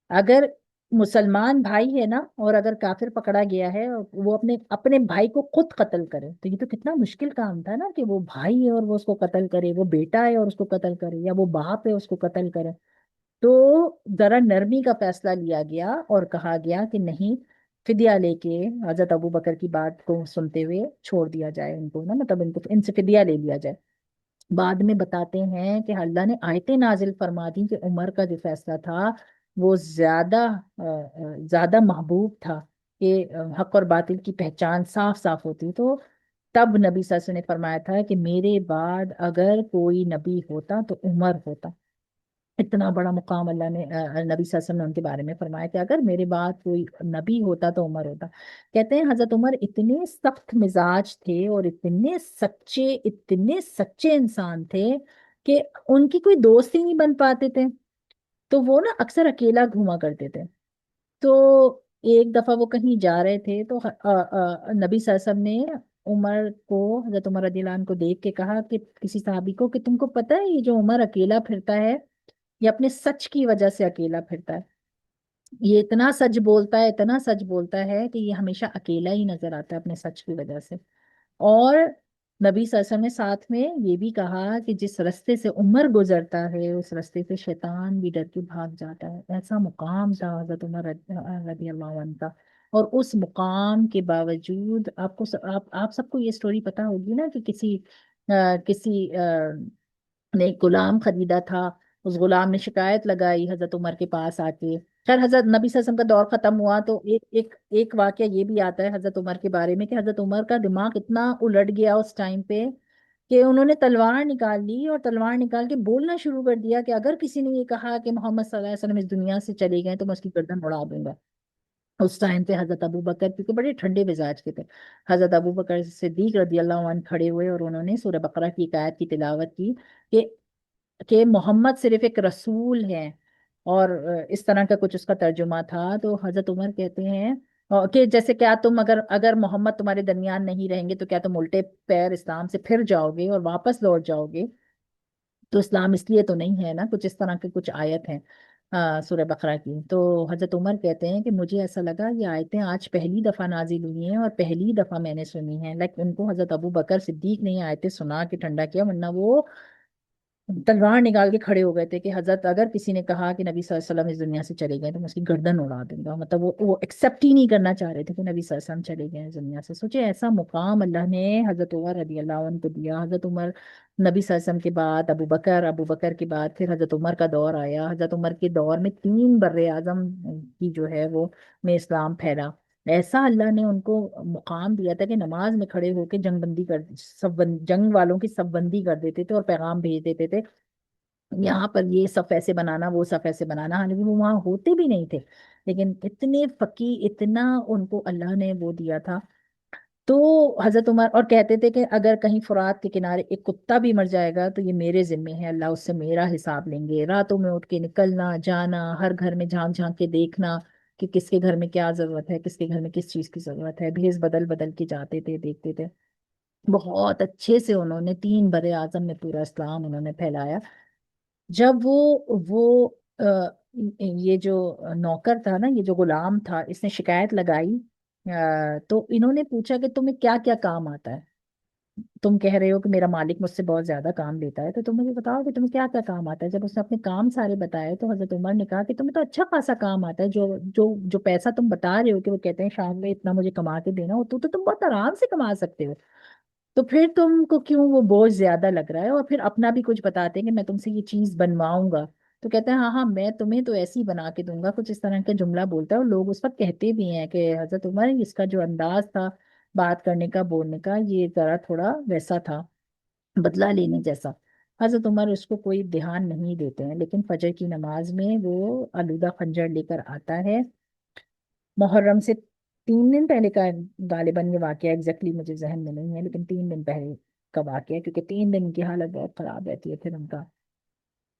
اگر مسلمان بھائی ہے نا، اور اگر کافر پکڑا گیا ہے، وہ اپنے اپنے بھائی کو خود قتل کرے، تو یہ تو کتنا مشکل کام تھا نا کہ وہ بھائی ہے اور وہ اس کو قتل کرے، وہ بیٹا ہے اور اس کو قتل کرے، یا وہ باپ ہے اس کو قتل کرے۔ تو ذرا نرمی کا فیصلہ لیا گیا اور کہا گیا کہ نہیں، فدیہ لے کے حضرت ابو بکر کی بات کو سنتے ہوئے چھوڑ دیا جائے ان کو نا، مطلب ان سے فدیہ لے لیا جائے۔ بعد میں بتاتے ہیں کہ اللہ نے آیتیں نازل فرما دی کہ عمر کا جو فیصلہ تھا وہ زیادہ محبوب تھا کہ حق اور باطل کی پہچان صاف صاف ہوتی. تو تب نبی صلی اللہ علیہ وسلم نے فرمایا تھا کہ میرے بعد اگر کوئی نبی ہوتا تو عمر ہوتا. اتنا بڑا مقام اللہ نے نبی صلی اللہ علیہ وسلم نے ان کے بارے میں فرمایا کہ اگر میرے بعد کوئی نبی ہوتا تو عمر ہوتا. کہتے ہیں حضرت عمر اتنے سخت مزاج تھے اور اتنے سچے انسان تھے کہ ان کی کوئی دوست ہی نہیں بن پاتے تھے. تو وہ نا اکثر اکیلا گھوما کرتے تھے. تو ایک دفعہ وہ کہیں جا رہے تھے تو نبی صلی اللہ علیہ وسلم نے حضرت عمر رضی اللہ عنہ کو دیکھ کے کہا کہ کسی صحابی کو کہ تم کو پتہ ہے یہ جو عمر اکیلا پھرتا ہے یہ اپنے سچ کی وجہ سے اکیلا پھرتا ہے. یہ اتنا سچ بولتا ہے کہ یہ ہمیشہ اکیلا ہی نظر آتا ہے اپنے سچ کی وجہ سے. اور نبی صلی اللہ علیہ وسلم نے ساتھ میں یہ بھی کہا کہ جس رستے سے عمر گزرتا ہے اس رستے سے شیطان بھی ڈر کے بھاگ جاتا ہے. ایسا مقام تھا حضرت عمر رضی اللہ عنہ کا. اور اس مقام کے باوجود آپ سب کو یہ سٹوری پتا ہوگی نا کہ کسی نے ایک غلام خریدا تھا. اس غلام نے شکایت لگائی حضرت عمر کے پاس آ کے. خیر حضرت نبی صلی اللہ علیہ وسلم کا دور ختم ہوا تو ایک واقعہ یہ بھی آتا ہے حضرت عمر کے بارے میں کہ حضرت عمر کا دماغ اتنا الٹ گیا اس ٹائم پہ کہ انہوں نے تلوار نکال لی اور تلوار نکال کے بولنا شروع کر دیا کہ اگر کسی نے یہ کہا کہ محمد صلی اللہ علیہ وسلم اس دنیا سے چلے گئے تو میں اس کی گردن اڑا دوں گا. اس ٹائم پہ حضرت ابو بکر کیونکہ بڑے ٹھنڈے مزاج کے تھے, حضرت ابو بکر صدیق رضی اللہ عنہ کھڑے ہوئے اور انہوں نے سورہ بقرہ کی ایک آیت کی تلاوت کی کہ محمد صرف ایک رسول ہے. اور اس طرح کا کچھ اس کا ترجمہ تھا. تو حضرت عمر کہتے ہیں کہ جیسے کیا تم اگر محمد تمہارے درمیان نہیں رہیں گے تو کیا تم الٹے پیر اسلام سے پھر جاؤ گے اور واپس لوٹ جاؤ گے؟ تو اسلام اس لیے تو نہیں ہے نا. کچھ اس طرح کے کچھ آیت ہیں سورہ بقرہ کی. تو حضرت عمر کہتے ہیں کہ مجھے ایسا لگا یہ آیتیں آج پہلی دفعہ نازل ہوئی ہیں اور پہلی دفعہ میں نے سنی ہیں. لیکن ان کو حضرت ابو بکر صدیق نے یہ آیتیں سنا کے ٹھنڈا کیا, ورنہ وہ تلوار نکال کے کھڑے ہو گئے تھے کہ حضرت اگر کسی نے کہا کہ نبی صلی اللہ علیہ وسلم اس دنیا سے چلے گئے تو میں اس کی گردن اڑا دوں گا. مطلب وہ ایکسیپٹ ہی نہیں کرنا چاہ رہے تھے کہ نبی صلی اللہ علیہ وسلم چلے گئے اس دنیا سے. سوچے ایسا مقام اللہ نے حضرت عمر رضی اللہ عنہ کو دیا. حضرت عمر نبی صلی اللہ علیہ وسلم کے بعد ابو بکر کے بعد پھر حضرت عمر کا دور آیا. حضرت عمر کے دور میں 3 بر اعظم کی جو ہے وہ میں اسلام پھیلا. ایسا اللہ نے ان کو مقام دیا تھا کہ نماز میں کھڑے ہو کے جنگ والوں کی صف بندی کر دیتے تھے اور پیغام بھیج دیتے تھے یہاں پر یہ صف ایسے بنانا وہ صف ایسے بنانا. حالانکہ وہ وہاں ہوتے بھی نہیں تھے لیکن اتنے فقی اتنا ان کو اللہ نے وہ دیا تھا. تو حضرت عمر اور کہتے تھے کہ اگر کہیں فرات کے کنارے ایک کتا بھی مر جائے گا تو یہ میرے ذمے ہے, اللہ اس سے میرا حساب لیں گے. راتوں میں اٹھ کے نکلنا جانا, ہر گھر میں جھانک جھانک کے دیکھنا کہ کس کے گھر میں کیا ضرورت ہے, کس کے گھر میں کس چیز کی ضرورت ہے. بھیس بدل بدل کے جاتے تھے, دیکھتے تھے. بہت اچھے سے انہوں نے 3 بر اعظم میں پورا اسلام انہوں نے پھیلایا. جب وہ یہ جو نوکر تھا نا, یہ جو غلام تھا, اس نے شکایت لگائی تو انہوں نے پوچھا کہ تمہیں کیا کیا کام آتا ہے. تم کہہ رہے ہو کہ میرا مالک مجھ سے بہت زیادہ کام لیتا ہے تو تم مجھے بتاؤ کہ تمہیں کیا کیا کام آتا ہے. جب اس نے اپنے کام سارے بتائے تو حضرت عمر نے کہا کہ تمہیں تو اچھا خاصا کام آتا ہے. جو پیسہ تم بتا رہے ہو کہ وہ کہتے ہیں شام میں اتنا مجھے کما کے دینا ہو تو تم بہت آرام سے کما سکتے ہو, تو پھر تم کو کیوں وہ بوجھ زیادہ لگ رہا ہے؟ اور پھر اپنا بھی کچھ بتاتے ہیں کہ میں تم سے یہ چیز بنواؤں گا. تو کہتے ہیں ہاں ہاں میں تمہیں تو ایسی بنا کے دوں گا. کچھ اس طرح کا جملہ بولتا ہے اور لوگ اس وقت کہتے بھی ہیں کہ حضرت عمر اس کا جو انداز تھا بات کرنے کا بولنے کا یہ ذرا تھوڑا ویسا تھا, بدلہ لینے جیسا. حضرت عمر اس کو کوئی دھیان نہیں دیتے ہیں. لیکن فجر کی نماز میں وہ آلودہ خنجر لے کر آتا ہے. محرم سے 3 دن پہلے کا غالباً یہ واقعہ ایگزیکٹلی مجھے ذہن میں نہیں ہے, لیکن 3 دن پہلے کا واقعہ ہے کیونکہ 3 دن کی حالت بہت خراب رہتی ہے. پھر ان کا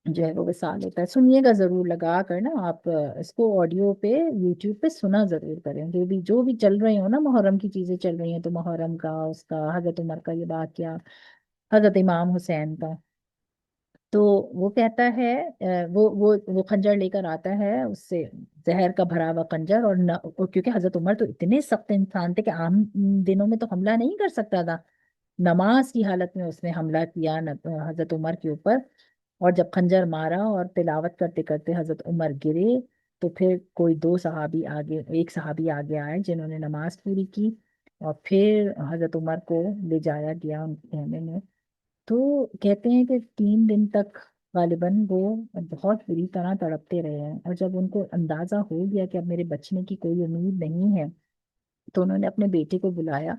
جو ہے وہ وصال ہوتا ہے. سنیے گا ضرور لگا کر نا آپ اس کو آڈیو پہ یوٹیوب پہ سنا ضرور کریں. جو بھی چل رہے ہوں نا, محرم کی چیزیں چل رہی ہیں تو محرم کا, اس کا, حضرت عمر کا یہ واقعہ, حضرت امام حسین کا. تو وہ کہتا ہے وہ خنجر لے کر آتا ہے, اس سے زہر کا بھرا ہوا خنجر. اور کیونکہ حضرت عمر تو اتنے سخت انسان تھے کہ عام دنوں میں تو حملہ نہیں کر سکتا تھا. نماز کی حالت میں اس نے حملہ کیا حضرت عمر کے اوپر. اور جب خنجر مارا اور تلاوت کرتے کرتے حضرت عمر گرے تو پھر کوئی 2 صحابی آگے, ایک صحابی آگے آئے جنہوں نے نماز پوری کی اور پھر حضرت عمر کو لے جایا گیا ان کے خیمے میں. تو کہتے ہیں کہ 3 دن تک غالباً وہ بہت بری طرح تڑپتے رہے ہیں، اور جب ان کو اندازہ ہو گیا کہ اب میرے بچنے کی کوئی امید نہیں ہے، تو انہوں نے اپنے بیٹے کو بلایا،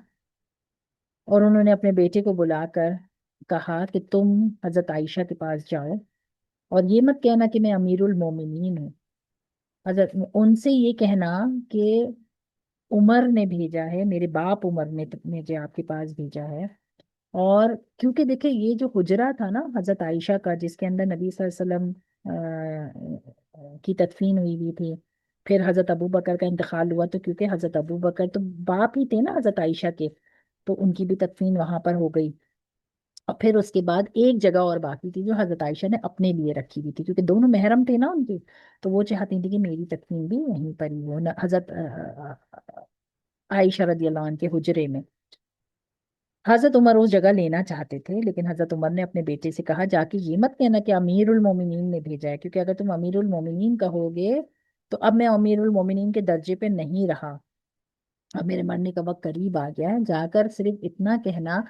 اور انہوں نے اپنے بیٹے کو بلا کر کہا کہ تم حضرت عائشہ کے پاس جاؤ، اور یہ مت کہنا کہ میں امیر المومنین ہوں، حضرت ان سے یہ کہنا کہ عمر نے بھیجا ہے، میرے باپ عمر نے مجھے آپ کے پاس بھیجا ہے۔ اور کیونکہ دیکھیں یہ جو حجرہ تھا نا حضرت عائشہ کا، جس کے اندر نبی صلی اللہ علیہ وسلم کی تدفین ہوئی تھی، پھر حضرت ابو بکر کا انتقال ہوا، تو کیونکہ حضرت ابو بکر تو باپ ہی تھے نا حضرت عائشہ کے، تو ان کی بھی تدفین وہاں پر ہو گئی۔ اور پھر اس کے بعد ایک جگہ اور باقی تھی جو حضرت عائشہ نے اپنے لیے رکھی ہوئی تھی، کیونکہ دونوں محرم تھے نا ان کے، تو وہ چاہتی تھی کہ میری تدفین بھی یہیں پر ہی ہو، حضرت عائشہ رضی اللہ عنہ کے حجرے میں۔ حضرت عمر اس جگہ لینا چاہتے تھے، لیکن حضرت عمر نے اپنے بیٹے سے کہا جا کے یہ مت کہنا کہ امیر المومنین نے بھیجا ہے، کیونکہ اگر تم امیر المومنین کہو گے تو اب میں امیر المومنین کے درجے پہ نہیں رہا، اب میرے مرنے کا وقت قریب آ گیا ہے، جا کر صرف اتنا کہنا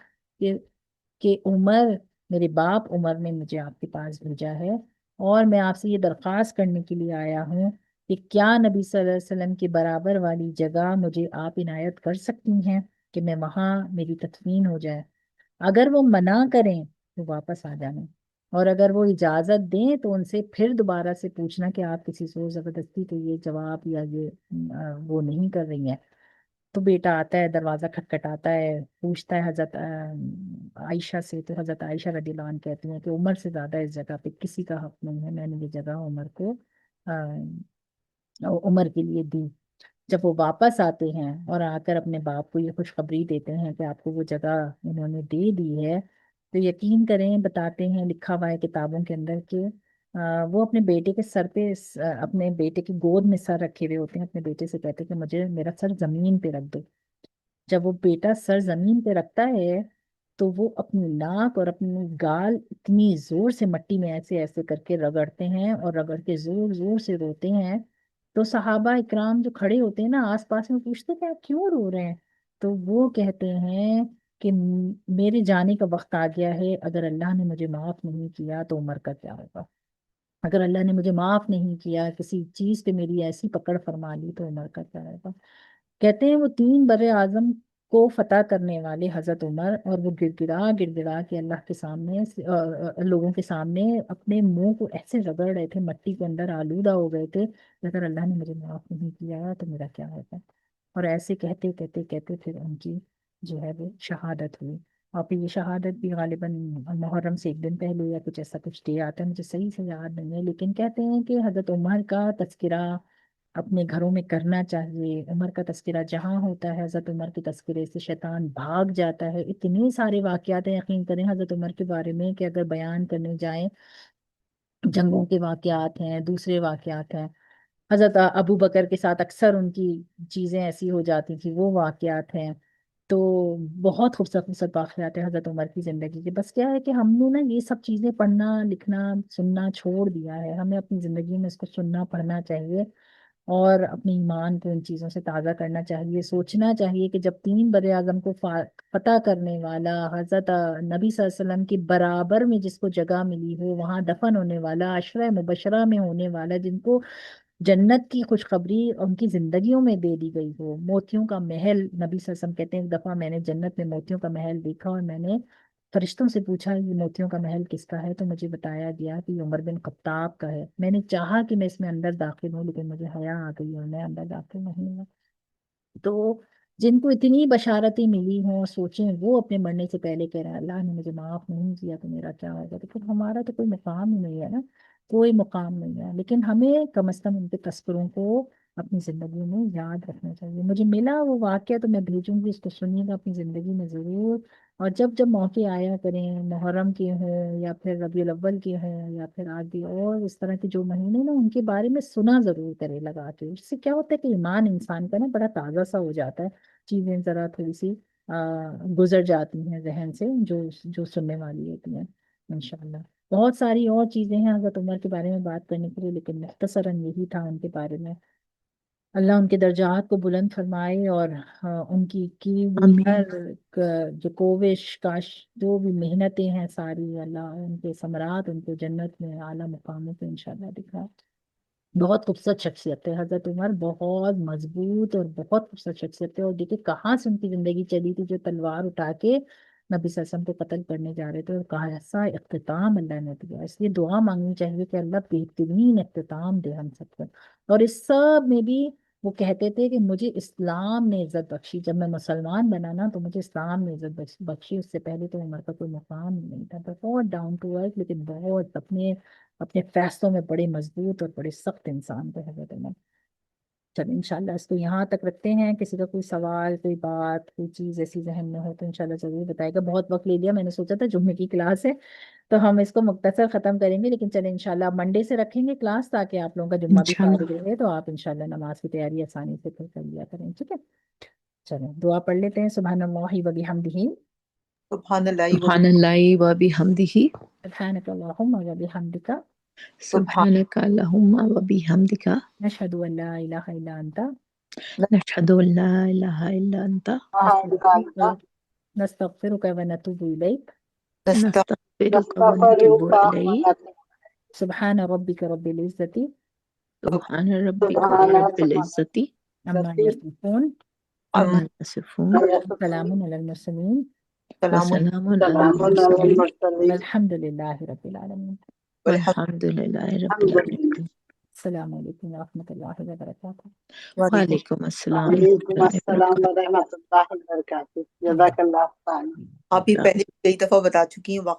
کہ عمر، میرے باپ عمر نے مجھے آپ کے پاس بھیجا ہے، اور میں آپ سے یہ درخواست کرنے کے لیے آیا ہوں کہ کیا نبی صلی اللہ علیہ وسلم کے برابر والی جگہ مجھے آپ عنایت کر سکتی ہیں کہ میں وہاں میری تدفین ہو جائے۔ اگر وہ منع کریں تو واپس آ جانا، اور اگر وہ اجازت دیں تو ان سے پھر دوبارہ سے پوچھنا کہ آپ کسی زور زبردستی تو یہ جواب یا یہ وہ نہیں کر رہی ہیں۔ تو بیٹا آتا ہے، دروازہ کھٹکھٹاتا ہے، پوچھتا ہے حضرت عائشہ سے، تو حضرت عائشہ رضی اللہ عنہ کہتی ہیں کہ عمر سے زیادہ اس جگہ پہ کسی کا حق نہیں ہے، میں نے یہ جگہ عمر کو عمر کے لیے دی۔ جب وہ واپس آتے ہیں اور آ کر اپنے باپ کو یہ خوشخبری دیتے ہیں کہ آپ کو وہ جگہ انہوں نے دے دی ہے، تو یقین کریں، بتاتے ہیں لکھا ہوا ہے کتابوں کے اندر کہ وہ اپنے بیٹے کے سر پہ اپنے بیٹے کی گود میں سر رکھے ہوئے ہوتے ہیں، اپنے بیٹے سے کہتے ہیں کہ مجھے میرا سر زمین پہ رکھ دو۔ جب وہ بیٹا سر زمین پہ رکھتا ہے تو وہ اپنی ناک اور اپنی گال اتنی زور سے مٹی میں ایسے ایسے کر کے رگڑتے ہیں، اور رگڑ کے زور زور سے روتے ہیں، تو صحابہ اکرام جو کھڑے ہوتے ہیں نا آس پاس میں، پوچھتے کہ آپ کیوں رو رہے ہیں؟ تو وہ کہتے ہیں کہ میرے جانے کا وقت آ گیا ہے، اگر اللہ نے مجھے معاف نہیں کیا تو عمر کا کیا ہوگا، اگر اللہ نے مجھے معاف نہیں کیا، کسی چیز پہ میری ایسی پکڑ فرما لی تو عمر کا کیا ہوگا۔ کہتے ہیں وہ 3 بر اعظم کو فتح کرنے والے حضرت عمر، اور وہ گڑ گڑا گڑ گڑا کے اللہ کے سامنے لوگوں کے سامنے اپنے منہ کو ایسے رگڑ رہے تھے، مٹی کے اندر آلودہ ہو گئے تھے کہ اگر اللہ نے مجھے معاف نہیں کیا تو میرا کیا ہوگا۔ اور ایسے کہتے کہتے کہتے پھر ان کی جو ہے وہ شہادت ہوئی۔ اور پھر یہ شہادت بھی غالباً محرم سے ایک دن پہلے یا کچھ ایسا کچھ ڈے آتا ہے، مجھے صحیح سے یاد نہیں ہے، لیکن کہتے ہیں کہ حضرت عمر کا تذکرہ اپنے گھروں میں کرنا چاہیے۔ عمر کا تذکرہ جہاں ہوتا ہے، حضرت عمر کے تذکرے سے شیطان بھاگ جاتا ہے۔ اتنے سارے واقعات ہیں، یقین کریں حضرت عمر کے بارے میں کہ اگر بیان کرنے جائیں، جنگوں کے واقعات ہیں، دوسرے واقعات ہیں، حضرت ابو بکر کے ساتھ اکثر ان کی چیزیں ایسی ہو جاتی تھی، وہ واقعات ہیں۔ تو بہت خوبصورت خوبصورت واقعات ہیں حضرت عمر کی زندگی کے۔ بس کیا ہے کہ ہم نے نا یہ سب چیزیں پڑھنا لکھنا سننا چھوڑ دیا ہے، ہمیں اپنی زندگی میں اس کو سننا پڑھنا چاہیے، اور اپنے ایمان کو ان چیزوں سے تازہ کرنا چاہیے۔ سوچنا چاہیے کہ جب 3 بر اعظم کو فتح کرنے والا حضرت نبی صلی اللہ علیہ وسلم کے برابر میں جس کو جگہ ملی ہو، وہاں دفن ہونے والا، عشرہ مبشرہ میں ہونے والا، جن کو جنت کی خوشخبری ان کی زندگیوں میں دے دی گئی ہو، موتیوں کا محل، نبی صلی اللہ علیہ وسلم کہتے ہیں ایک دفعہ میں نے جنت میں موتیوں کا محل دیکھا، اور میں نے فرشتوں سے پوچھا یہ موتیوں کا محل کس کا ہے، تو مجھے بتایا گیا کہ یہ عمر بن خطاب کا ہے۔ میں نے چاہا کہ میں اس میں اندر داخل ہوں، لیکن مجھے حیا آ گئی اور میں اندر داخل نہیں ہوں۔ تو جن کو اتنی بشارتیں ملی ہوں، سوچیں وہ اپنے مرنے سے پہلے کہہ رہے ہیں اللہ نے مجھے معاف نہیں کیا تو میرا کیا ہوگا، تو پھر ہمارا تو کوئی مقام ہی نہیں ہے نا، کوئی مقام نہیں ہے۔ لیکن ہمیں کم از کم ان کے تذکروں کو اپنی زندگی میں یاد رکھنا چاہیے۔ مجھے ملا وہ واقعہ تو میں بھیجوں گی، اس کو سنیے گا اپنی زندگی میں ضرور، اور جب جب موقع آیا کریں، محرم کے ہوں یا پھر ربیع الاول کے ہوں یا پھر آگے اور اس طرح کے جو مہینے نا، ان کے بارے میں سنا ضرور کرے لگا کے۔ اس سے کیا ہوتا ہے کہ ایمان انسان کا نا بڑا تازہ سا ہو جاتا ہے، چیزیں ذرا تھوڑی سی گزر جاتی ہیں ذہن سے، جو سننے والی ہوتی ہیں انشاءاللہ۔ بہت ساری اور چیزیں ہیں حضرت عمر کے بارے میں بات کرنے کے لیے، لیکن مختصراً یہی تھا ان کے بارے میں۔ اللہ ان کے درجات کو بلند فرمائے، اور ان کی ہوئی آمین ہر جو کوشش کاش جو بھی محنتیں ہیں ساری، اللہ ان کے ثمرات ان کو جنت میں اعلیٰ مقاموں پہ انشاءاللہ دکھائے۔ بہت خوبصورت شخصیت ہے حضرت عمر، بہت مضبوط اور بہت خوبصورت شخصیت ہے، اور دیکھیں کہاں سے ان کی زندگی چلی تھی، جو تلوار اٹھا کے نبی صلی اللہ علیہ وسلم کو قتل کرنے جا رہے تھے، اور کہا ایسا اختتام اللہ نے دیا۔ اس لیے دعا مانگنی چاہیے کہ اللہ بہترین اختتام دے ہم سب کو۔ اور اس سب میں بھی وہ کہتے تھے کہ مجھے اسلام نے عزت بخشی، جب میں مسلمان بنا نا تو مجھے اسلام نے عزت بخشی، اس سے پہلے تو عمر کا کوئی مقام ہی نہیں تھا۔ بہت ڈاؤن ٹو ارتھ، لیکن بہت اپنے فیصلوں میں بڑے مضبوط اور بڑے سخت انسان تھے حضرت عمر۔ چلیں انشاءاللہ اس کو یہاں تک رکھتے ہیں، کسی کا کوئی سوال کوئی بات کوئی چیز ایسی ذہن میں ہو تو انشاءاللہ ضرور بتائے گا۔ بہت وقت لے لیا، میں نے سوچا تھا جمعے کی کلاس ہے تو ہم اس کو مختصر ختم کریں گے، لیکن چلیں انشاءاللہ اب منڈے سے رکھیں گے کلاس، تاکہ آپ لوگوں کا جمعہ بھی انشاءاللہ۔ فارغ رہے، تو آپ انشاءاللہ نماز کی تیاری آسانی سے پھر کر لیا کریں، ٹھیک ہے؟ چلیں دعا پڑھ لیتے ہیں۔ سبحان اللہ و بحمدہ، سبحان اللہ سبحان اللہ و بحمدہ، سبحانک اللہم و بحمدک، سبحان سبحانک اللہم و بحمدک، نشہد ان لا الہ الا انت، نشہد ان لا الہ الا انت، نستغفرک و نتوب الیک، نستغفرک و نتوب الیک، سبحان ربک رب العزت سبحان ربک رب العزت عما یصفون، عما یصفون، سلام علی المرسلین، سلام وسلام علی المرسلین، والحمد للہ رب العالمین۔ والحمد للہ رب العالمین۔ السلام علیکم و رحمۃ اللہ وبرکاتہ۔ وعلیکم السلام ورحمۃ اللہ وبرکاتہ۔ ورحمۃ اللہ وبرکاتہ۔ جزاک اللہ خیر۔ آپ ہی پہلے کئی دفعہ بتا چکی ہیں،